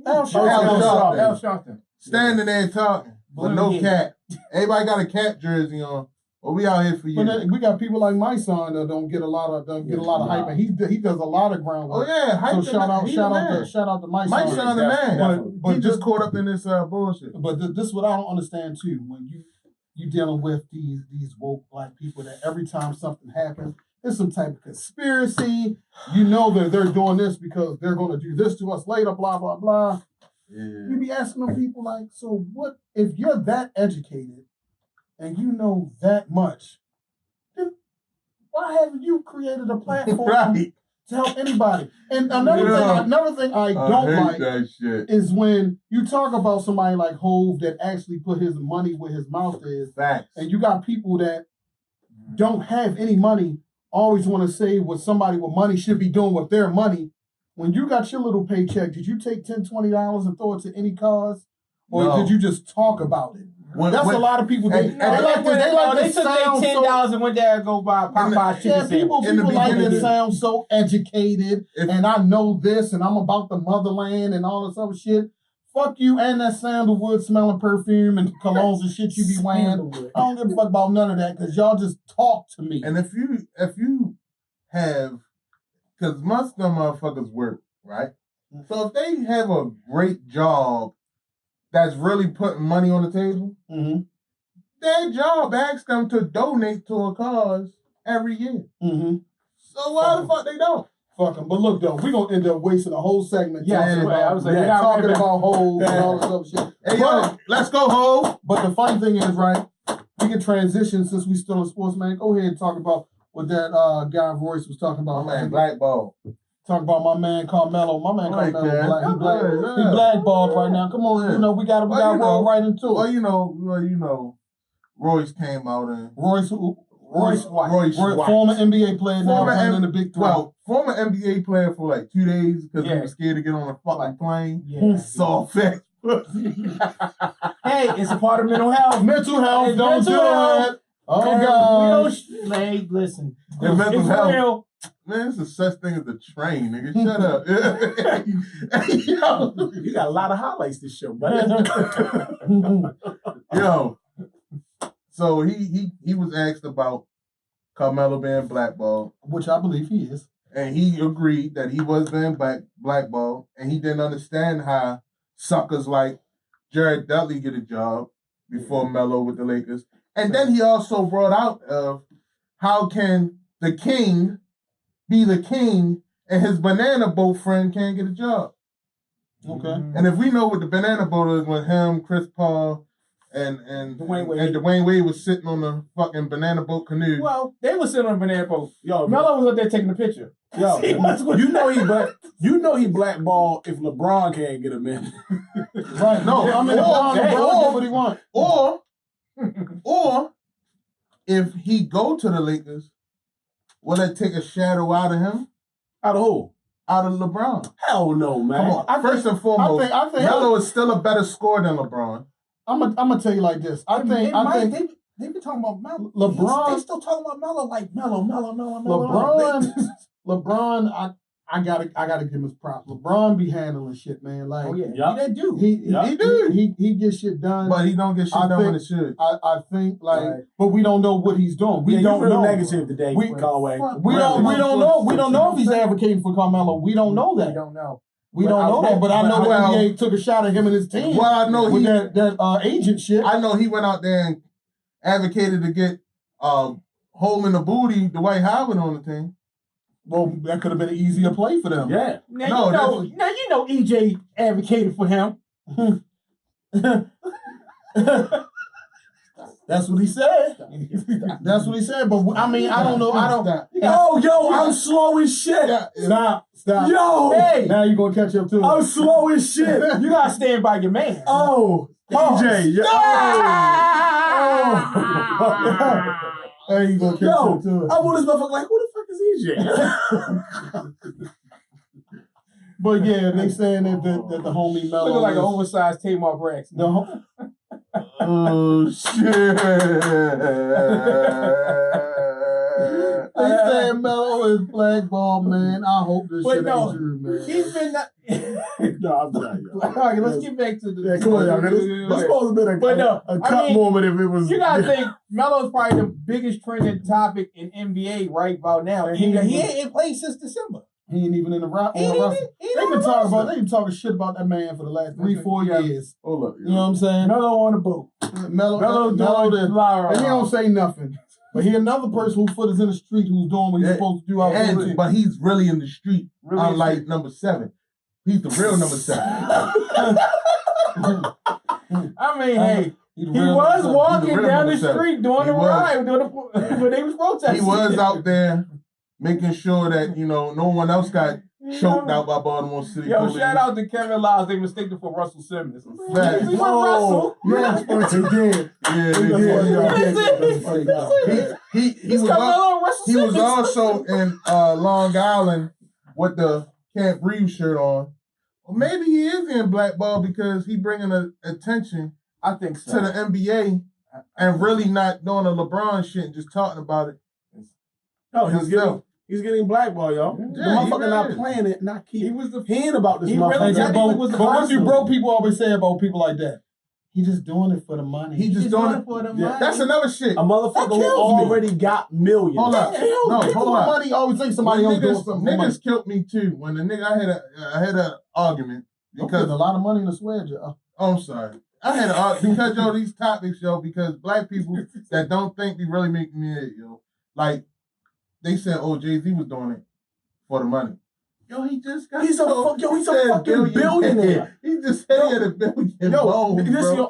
Al Sharpton. Standing there talking, but no Cat. Everybody got a Cat jersey on. Well, we out here for you. But then we got people like my son that don't get a lot of hype, and he does a lot of groundwork. Oh yeah, hype. So shout out to my son. My son, the man. But he just caught up in this bullshit. But this is what I don't understand too. When you dealing with these woke black people that every time something happens, it's some type of conspiracy. You know that they're doing this because they're going to do this to us later. Blah blah blah. Yeah. You be asking them people like, so what if you're that educated and you know that much? Then why haven't you created a platform right. to help anybody? And another thing I don't like is when you talk about somebody like Hove that actually put his money where his mouth is. Facts. And you got people that don't have any money, always want to say what somebody with money should be doing with their money. When you got your little paycheck, did you take $10, $20 and throw it to any cause? Or did you just talk about it? That's a lot of people. They took their $10 and went there and go buy Popeyes Chicken. People like to sound so educated, and I know this, and I'm about the motherland and all this other shit. Fuck you and that sandalwood smelling perfume and colognes and shit you be wearing. I don't give a fuck about none of that because y'all just talk to me. And if you have, because most of them motherfuckers work, right? So if they have a great job that's really putting money on the table, their job asks them to donate to a cause every year. So why the fuck they don't? Fuck them. But look, though, we're going to end up wasting a whole segment talking about Hov and all this other shit. Hey, yo, let's go, Hov. But the funny thing is, right, we can transition since we still in sports, man. Go ahead and talk about what that guy Royce was talking about. My man, blackball. Talk about my man Carmelo. My man Carmelo, he blackballed right now. Come on, you know, we got to roll right into it. Well, you know, Royce came out and... Royce White. Former NBA player now playing in the Big Three. Well, former NBA player for like 2 days because he was scared to get on a fucking plane. Yeah. Soft facts. Hey, it's a part of mental health. Mental health, don't do it. Oh, God. Listen. Mental health. Real. Man, it's a such thing as a train, nigga. Shut up. Yo, you got a lot of highlights this show, buddy. Yo. So he was asked about Carmelo being blackballed. Which I believe he is. And he agreed that he was being blackballed. And he didn't understand how suckers like Jared Dudley get a job before Melo with the Lakers. And then he also brought out of how can the king be the king and his banana boat friend can't get a job. Okay. And if we know what the banana boat is when him, Chris Paul, and Dwayne Wade was sitting on the fucking banana boat canoe. Well, they were sitting on a banana boat. Yo, Melo was up there taking the picture. Yo, you know he blackballed if LeBron can't get him in. Right. No, I mean LeBron get what he want. Or if he go to the Lakers, will that take a shadow out of him? Out of who? Out of LeBron. Hell no, man. Come on. First and foremost, I think Melo is still a better scorer than LeBron. I'm gonna tell you like this. I think they've been talking about Melo. LeBron. They still talking about Melo like Melo. LeBron. I gotta give him his props. LeBron be handling shit, man. Like, they do. He gets shit done, but he don't get shit done when it should. I think but we don't know what he's doing. We don't know. Negative today, Conway. We don't know. We don't know if he's advocating for Carmelo. We don't know that. We don't know. We don't know that, but I know the NBA took a shot at him and his team. Well, I know with that agent shit. I know he went out there and advocated to get hole in the booty Dwight Howard on the team. Well, that could have been an easier play for them. Yeah. Now you know EJ advocated for him. That's what he said. That's what he said. But I mean, I don't know. I'm slow as shit. Stop. Yo, hey, now you're gonna catch up to him. I'm slow as shit. You gotta stand by your man. EJ. Hey, you gonna catch up to him. I want this motherfucker like, who the fuck is EJ? But yeah, they saying that the homie Melo looking like an oversized Tamar Braxton. Oh shit! They saying Melo is blackball, man. I hope this shit ain't true, man. He's been No, I'm done, yo. All right, let's get back to the. Yeah, come on, y'all. This supposed to have been a cut moment if it was. You gotta think Melo's probably the biggest trending topic in NBA right about now. He ain't played since December. He ain't even in the roster. They've been talking shit about that man for the last 3-4 years. Hold up, you know what I'm saying? Melo on the boat. Melo and he don't say nothing. But he another person whose foot is in the street who's doing what he's supposed to do out there. But he's really in the street, unlike number 7. He's the real number 7. I mean, hey, he was walking down the street doing the ride when they was protesting. He was out there making sure that, no one else got choked out by Baltimore City police. Shout out to Kevin Lyles. They mistaken him for Russell Simmons. Russell. Yeah, he was also in Long Island with the Can't Breathe shirt on. Or maybe he is in blackball because he bringing attention I think so. to the NBA and really not doing a LeBron shit and just talking about it. No, he's getting blackball, y'all. Yeah, the motherfucker not playing it, not keep. He was the hearing about this motherfucker. But what you broke people always say about people like that? He just doing it for the money. He just doing it for the money. That's another shit. A motherfucker who already got millions. Hold up. Hold up. Money always think somebody else doing something. Niggas killed me too. When the nigga I had an argument because a lot of money in the swear jar. Oh, I'm sorry. I had an argument because these topics, because black people that don't think they really make me it, like they said, Jay-Z was doing it for the money. He just got he's a fucking billionaire. He just said he had $1 billion.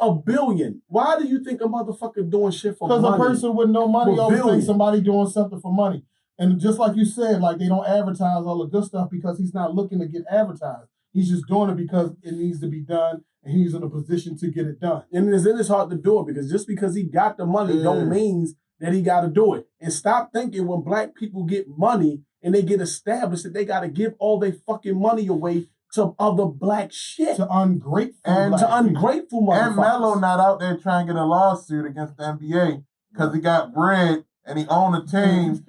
A billion. Why do you think a motherfucker doing shit for money? Because a person with no money always thinks somebody doing something for money. And just like you said, like they don't advertise all the good stuff because he's not looking to get advertised. He's just doing it because it needs to be done and he's in a position to get it done. And it's in his heart to do it because just because he got the money don't means that he got to do it. And stop thinking when black people get money and they get established that they got to give all their fucking money away to other black shit. To ungrateful motherfuckers. And Melo not out there trying to get a lawsuit against the NBA because he got bread and he owned a team.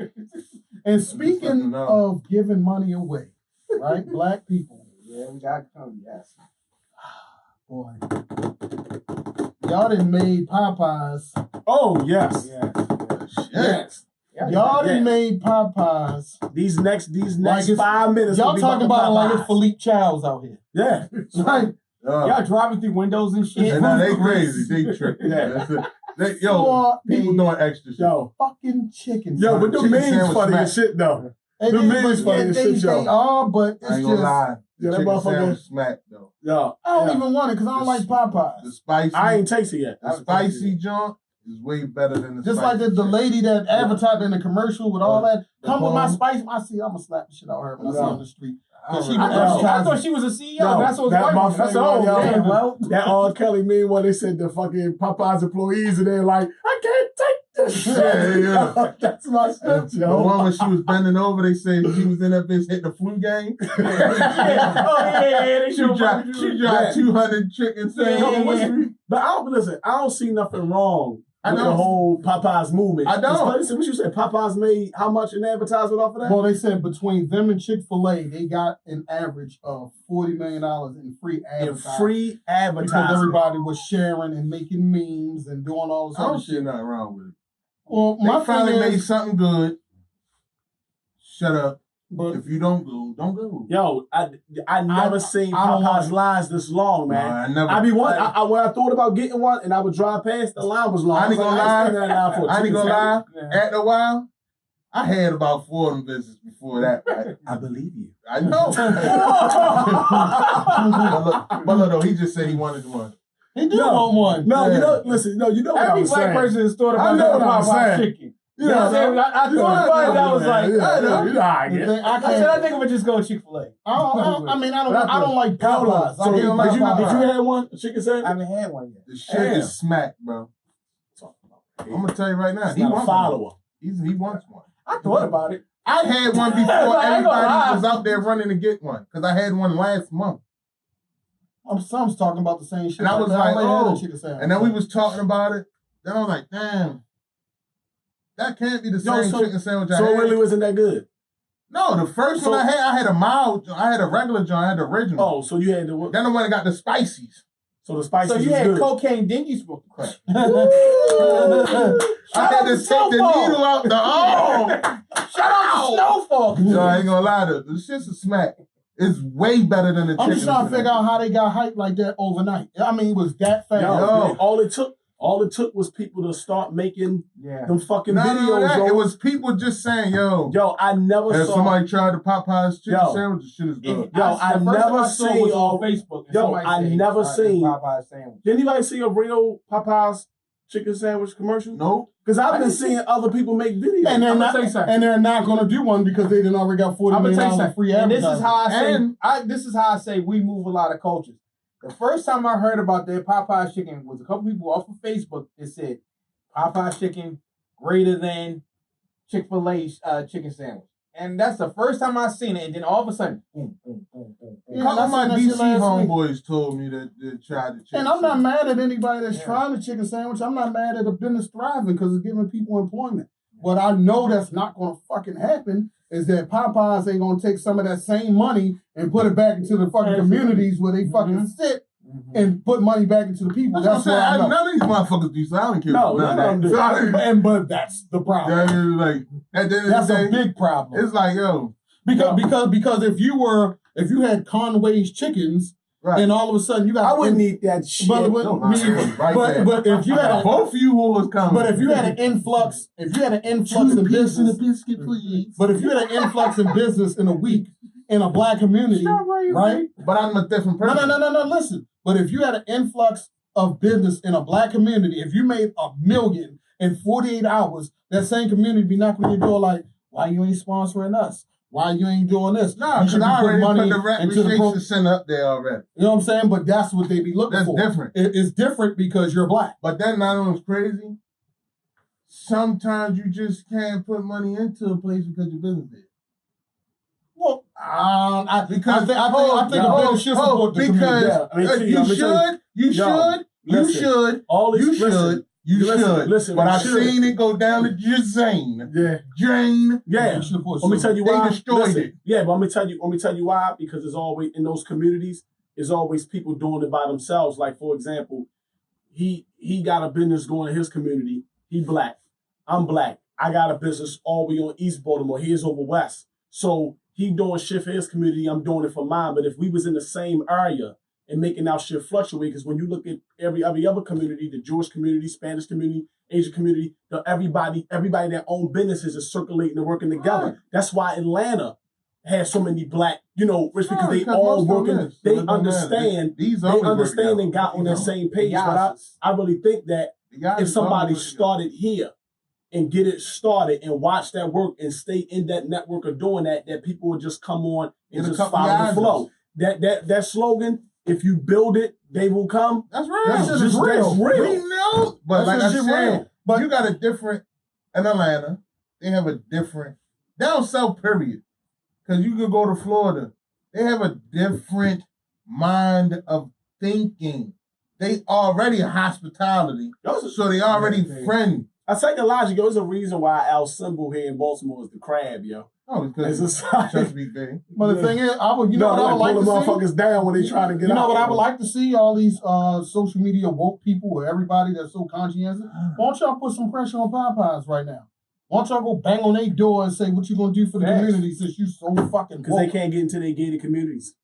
And speaking of giving money away, right? Black people. Yeah, we got to come, yes. Boy. Y'all done made Popeyes. Oh, yes. Yes. Y'all done made Popeyes. These next 5 minutes. Y'all talking about it like it's Philippe Childs out here. Yeah. Like, y'all driving through windows and shit. And now they crazy. They tripping. People doing extra shit. Fucking chicken. But the memes funny as shit, though. The memes funny as shit, yo. They are, but it's I ain't gonna lie. Yeah, that motherfucker smack though. Yeah. I don't even want it because I don't like Popeyes. The spicy. I ain't tasted yet. The spicy junk is way better than the just spicy. like the lady that advertised in the commercial with all that. Come with my spice. I see. I'm gonna slap the shit out of her when I see her on the street. I thought she was a CEO. That's what that's all. That R. Kelly meme where they said the fucking Popeyes employees and they're like, I can't take this shit. Yeah. That's my shit, yo. The one when she was bending over, they said she was in that bitch hitting the flu game. She dropped 200 chicken sandwiches. But I don't see nothing wrong with the whole Popeyes movement. I don't. What you said? Popeyes made how much in advertisement off of that? Well, they said between them and Chick-fil-A, they got an average of $40 million in free advertising. Because everybody was sharing and making memes and doing all this other shit. I don't see nothing wrong with it. Well, they finally made something good. Shut up. But if you don't go, don't go. Yo, I never seen Popeyes lines this long, man. When I thought about getting one and I would drive past, the line was long. I ain't gonna lie. After a while, I had about 4 of them visits before that. Right? I believe you. I know. but look, he just said he wanted one. He did want one. No, listen, you know what I'm saying. Every black person has thought about Popeyes chicken. I thought about it. I was like, I think of it just going Chick-fil-A. I don't like Popeyes. So did you have one? A chicken sandwich? I haven't had one yet. The shit is smack, bro. I'm gonna tell you right now. He wants a follower. He wants one. I thought about it. I had one before everybody was out there running to get one because I had one last month. Some talking about the same shit. And I was like, and then we was talking about it. Then I was like, damn. That can't be the same chicken sandwich I had. So it really wasn't that good? No, the first one I had a mild. I had a regular joint. I had the original. Oh, so you had the what? Then the one that got the spices. So the spices. So you had good. cocaine, then you smoked the crack. I had to take the needle out the arm. Shout out to Snowfall. No, I ain't gonna lie to you. The shit's a smack. It's way better than the chicken. I'm just trying to figure out how they got hyped like that overnight. I mean, it was that fast. Yo, all it took was people to start making them fucking videos. It was people just saying, yo, I never saw somebody tried the Popeyes chicken sandwich. The shit is good. I never seen on Facebook. I never seen Popeyes sandwich. Did anybody see a real Popeyes chicken sandwich commercial? No. Because I've been seeing other people make videos. And they're not going to do one because they didn't already got $40 million of free advertising. And this is how I say we move a lot of cultures. The first time I heard about their Popeyes chicken was a couple people off of Facebook that said Popeyes chicken greater than Chick-fil-A chicken sandwich. And that's the first time I seen it. And then all of a sudden, boom, boom, boom, boom, boom. A couple of my DC homeboys told me that they tried the chicken. And I'm not mad at anybody that's trying the chicken sandwich. I'm not mad at a business thriving because it's giving people employment. What I know that's not going to fucking happen is that Popeyes ain't going to take some of that same money and put it back into the fucking communities where they fucking sit and put money back into the people. That's what I know. None of these motherfuckers do, so I don't care. No, none of them do. But that's the problem. That's a big problem. It's like, yo. Because if you had Conway's chickens, and all of a sudden you got, I wouldn't eat that shit. But if you had both of you who was coming, but if you had an influx in business, biscuit, please. But if you had an influx in business in a week in a black community, right? But I'm a different person. No. Listen, but if you had an influx of business in a black community, if you made $1 million in 48 hours, that same community be knocking on your door like, why you ain't sponsoring us? Why you ain't doing this? No, because I already put the representation center up there already. You know what I'm saying? But that's what they be looking for. That's different. It's different because you're black. But that not only crazy. Sometimes you just can't put money into a place because your business is. Well, I think a business should support the community. You should. Listen, but I've seen it go down to Jane. Jane. Yeah. Let me tell you why. They destroyed it. Yeah, but let me tell you why. Because there's always, in those communities, there's always people doing it by themselves. Like, for example, he got a business going in his community. He black. I'm black. I got a business all the way on East Baltimore. He's over West. So he doing shit for his community. I'm doing it for mine. But if we was in the same area and making our shit fluctuate, because when you look at every other community, the Jewish community, Spanish community, Asian community, everybody that own businesses is circulating and working together. Right. That's why Atlanta has so many black, rich because they all working. They understand. They understand and got on that same page. But I really think that if somebody started here and get it started and watch that work and stay in that network of doing that people will just come on and just follow the flow. That slogan. If you build it, they will come. That's real. That's just real. We know. But like I said, but you got a different, in Atlanta, they have a different, down south, period. Because you could go to Florida. They have a different mind of thinking. They already hospitality. So they already friend. Psychologically, there's a reason why our symbol here in Baltimore is the crab, yo. Oh, because it's just big thing. But the thing is, I would like to see motherfuckers down when they try to get out. You know what I would like to see? All these social media woke people or everybody that's so conscientious. Why don't y'all put some pressure on Popeyes right now? Why don't y'all go bang on their door and say what you gonna do for the community since you so fucking because they can't get into their gated communities.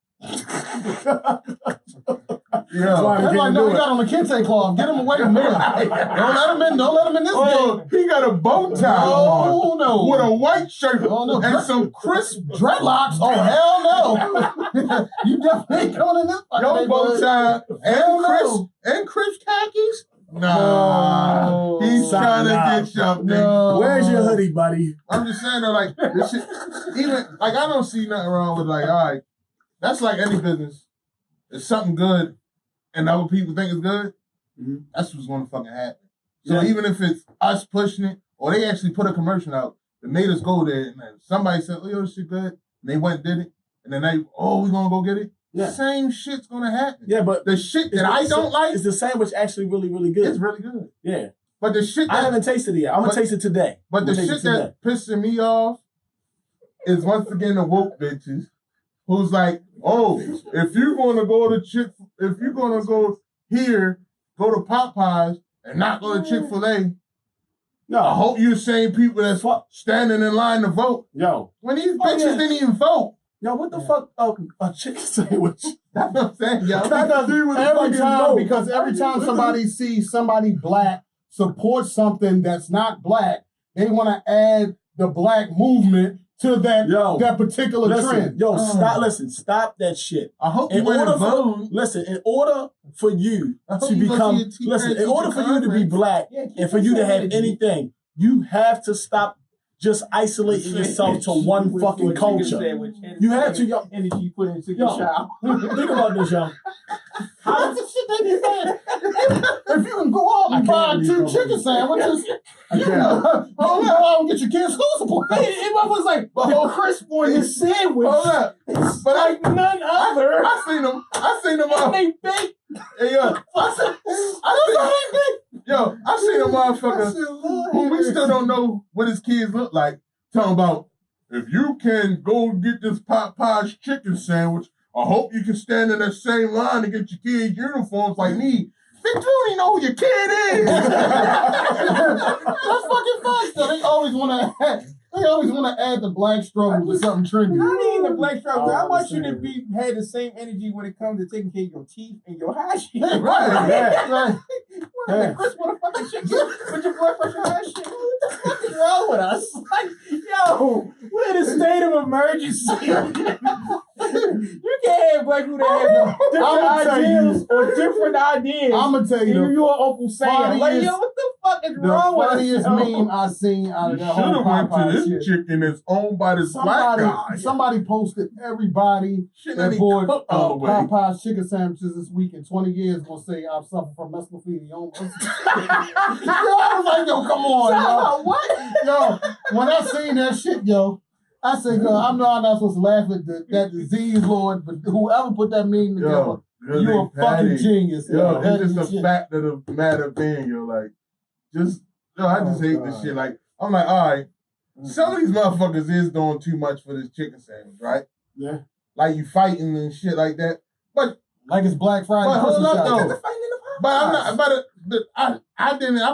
Yeah, like, no, he got on the kente cloth. Get him away from there. Don't let him in. Don't let him in this game. He got a bow tie on with a white shirt and some crisp dreadlocks. Oh, hell no. You definitely ain't coming in this fucking bow tie and crisp khakis? No. He's trying to get something. No. Where's your hoodie, buddy? I'm just saying though, like, this shit, even, like, I don't see nothing wrong with, like, all right, that's like any business. It's something good and other people think it's good, that's what's going to fucking happen. So even if it's us pushing it, or they actually put a commercial out that made us go there, and somebody said, oh, yo, this shit good, and they went and did it, and then we going to go get it, same shit's going to happen. Yeah, but the shit that I don't like... Is the sandwich actually really, really good? It's really good. Yeah. But the shit that... I haven't tasted it yet. I'm going to taste it today. But the shit that pissing me off is once again the woke bitches who's like, oh, if you're gonna go here, go to Popeyes and not go to Chick-fil-A. No, I hope you're the same people that's standing in line to vote. Yo. When these bitches didn't even vote. Yo, what the fuck? A chicken sandwich. That's what I'm saying, yo. Because every time somebody sees somebody black support something that's not black, they want to add the black movement to that particular trend. Yo, stop that shit. I hope you went to vote. Listen, in order for you to become, in order for you to be black and for you to have anything, you have to stop just isolating yourself to one fucking culture. You have to, yo. Energy you put into your child. Think about this, yo. That's the shit they be saying. If you can go out and buy 2 chicken sandwiches, you don't get your kids school support. It was like the crisp on this sandwich. Hold up. It's But like none other. I seen them And they bake. Hey, yo. I seen a motherfucker who we still don't know what his kids look like talking about, if you can go get this Popeyes chicken sandwich, I hope you can stand in that same line to get your kids' uniforms like me. Bitch, you don't even know who your kid is. That's fucking facts, though. They always want to add the black struggle to something trendy. Not even the black struggle. I want you to have the same energy when it comes to taking care of your teeth and your hygiene. Right. Chris, what a fucking shit. With your blood pressure high shit. What the fuck is wrong with us? Like, yo, we're in a state of emergency. You can't have black people that have different ideas or different ideas. I'm going to tell you. You're Uncle Sam. Like, yo, what the fuck is wrong with us? The funniest meme I seen out of that whole Popeyes shit. Chicken is owned by this black guy. Somebody posted everybody that bought Popeyes chicken sandwiches this week in 20 years gonna say I've suffered from mesothelioma. I was like, yo, come on, yo. What? Yo, when I seen that shit, yo, I said, yo, I know I'm not supposed to laugh at that disease, Lord, but whoever put that meme together, you a fucking genius. Yo, it's just a fact of the matter being, I just hate this shit. Like, I'm like, all right, some of these motherfuckers is doing too much for this chicken sandwich, right? Yeah. Like, you fighting and shit like that. But like it's Black Friday. But hold up, though. But I'm not. But I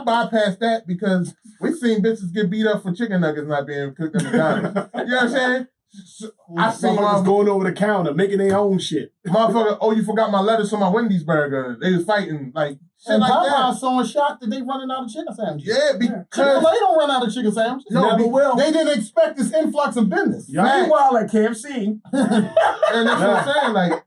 bypassed that because we seen bitches get beat up for chicken nuggets not being cooked in the diner. You know what I'm saying? I seen motherfuckers going over the counter making their own shit. Motherfucker, oh, you forgot my lettuce on my Wendy's burger. They was fighting like shit like that. Popeyes so shocked that they running out of chicken sandwiches. Yeah, because Chick-fil-A don't run out of chicken sandwiches. Never will. They didn't expect this influx of business. Meanwhile, at KFC, and that's what I'm saying. Like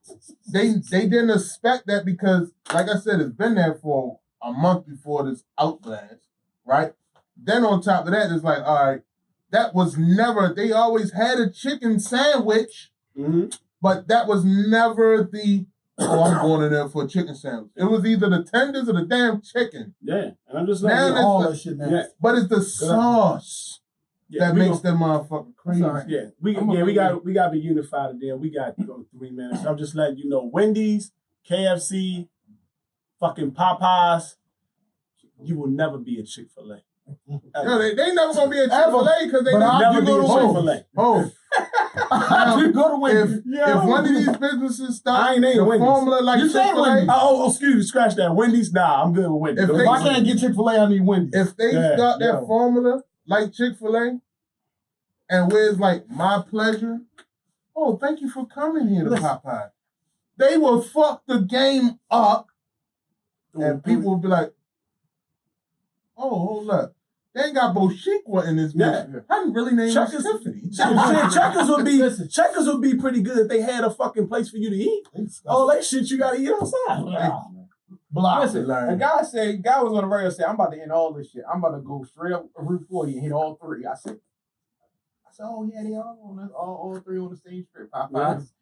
they didn't expect that because, like I said, it's been there for a month before this outblast, right? Then on top of that, it's like, all right, that was never. They always had a chicken sandwich, but that was never the. Oh, I'm going in there for a chicken sandwich. It was either the tenders or the damn chicken. Yeah, and I'm just like, all that shit now. Yeah. But it's the sauce that makes that motherfucker crazy. Yeah, we got to be unified today. We got 3 minutes. I'm just letting you know, Wendy's, KFC, fucking Popeyes, you will never be a Chick-fil-A. No, they never gonna be a Chick-fil-A because they never be a Chick-fil-A. I do go to Wendy's. If one of these businesses start the formula like Chick-fil-A, excuse me, scratch that. Wendy's, nah, I'm good with Wendy's. If I can't get Chick-fil-A, I need Wendy's. If they start that formula like Chick-fil-A, and where it's like my pleasure, oh, thank you for coming here to Popeye. They will fuck the game up, and people will be like, oh, hold up. They ain't got Boshikwa in this bitch. I didn't really name Checkers. Tiffany. Checkers would be pretty good if they had a fucking place for you to eat. All that shit you gotta eat outside. Listen, a guy was on the radio saying, I'm about to end all this shit. I'm about to go straight up Route 40 and hit all 3. I said, oh yeah, they all 3 on the same strip. Popeyes.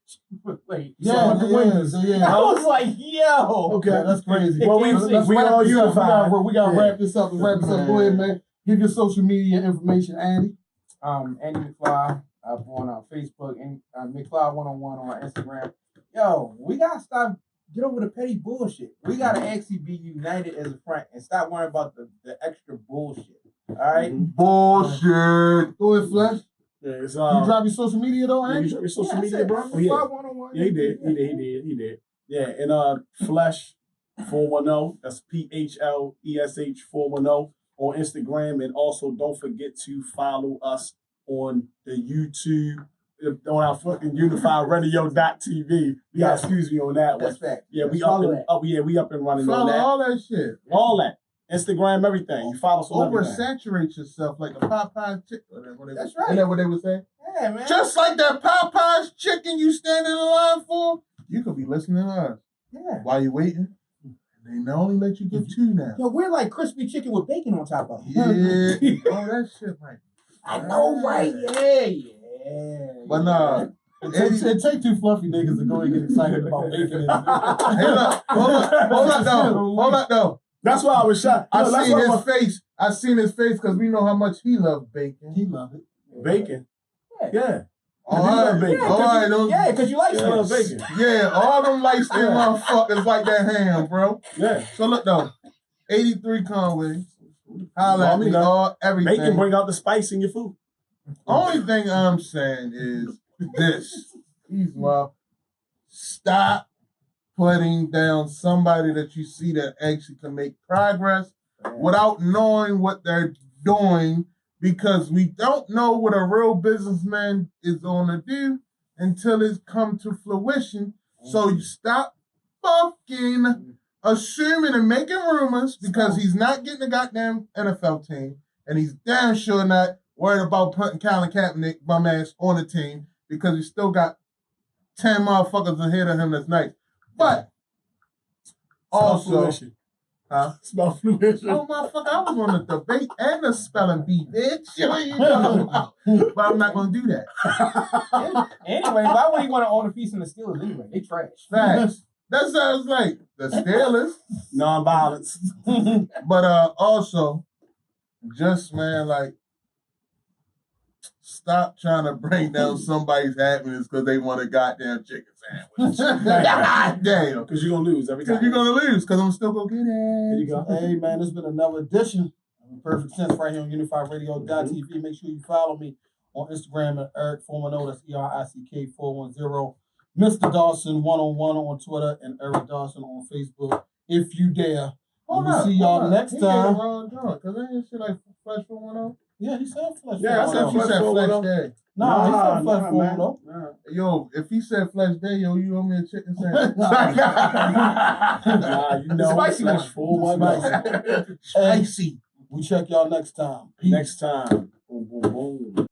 Yeah. I was like, yo. Okay, that's crazy. Well, we all unified. We got to wrap this up. Go ahead, man. Give your social media information, Andy. Andy McFly up on Facebook and McFly 101 on Instagram. Yo, we gotta stop. Get over the petty bullshit. We gotta actually be united as a front and stop worrying about the extra bullshit. All right? Bullshit. Go ahead, Flesh. Yeah, it's, You drop your social media though, yeah, Andy? you drop your social media, bro? Oh, yeah, he did. Yeah, and Flesh 410. That's PHLESH 410 on Instagram, and also don't forget to follow us on the YouTube. On our fucking UnifiedRadio.tv. Yeah, excuse me on that one. That's fact. Yeah, we up and running on Follow that. all that shit. All that. Instagram, everything. You follow us on everything. Oversaturate yourself like the Popeyes Chicken. That's right. Isn't that what they were saying? Yeah, man. Just like that Popeyes Chicken you stand in the line for, you could be listening to us. Yeah. While you're waiting, they not only let you get two now. Yo, we're like crispy chicken with bacon on top of it. Yeah. Oh, that shit, right. I know, right? Yeah. But nah. It take two fluffy niggas to go and get excited about bacon. Hey, look, hold up though. That's why I was shocked. I seen his face because we know how much he loved bacon. He love it. Bacon. Yeah. All right, bacon. All right, yeah, because you like bacon. Yeah, all them light skinned motherfuckers like that ham, bro. Yeah. So look though, 83 Conway. Holla at me, everything. Bacon bring out the spice in your food. Only thing I'm saying is this. Well, stop putting down somebody that you see that actually can make progress without knowing what they're doing, because we don't know what a real businessman is going to do until it's come to fruition. So you stop fucking assuming and making rumors, because he's not getting a goddamn NFL team, and he's damn sure not worried about putting Colin Kaepernick bum ass on the team, because he still got 10 motherfuckers ahead of him that's nice. But also, Smell fruition. Oh, motherfucker, I was on the debate and the spelling bee, bitch. What you talking about? But I'm not going to do that. Anyway, why would he want to own a piece in the Steelers anyway? They trash. Facts. That sounds like the Steelers. Non-violence. But also, just, man, like, stop trying to bring down somebody's happiness because they want a goddamn chicken sandwich. Goddamn. Because you're going to lose every time. Because you're going to lose, because I'm still going to get it. There you go. Hey, man, this has been another edition of Imperfect Sense right here on UnifiedRadio.tv. Make sure you follow me on Instagram at Eric410. That's ERICK410. Mr. Dawson 101 on Twitter and Eric Dawson on Facebook. If you dare. We'll see y'all next time. Because I ain't shit like Flesh 410. Yeah, he said Flesh. Yeah, I said Flesh Day. Nah, he said Flesh 410. Yo, if he said Flesh Day, yo, you owe me a chicken sandwich. You know, spicy Flesh 410. Spicy. We check y'all next time. Peace. Next time. Boom, boom, boom.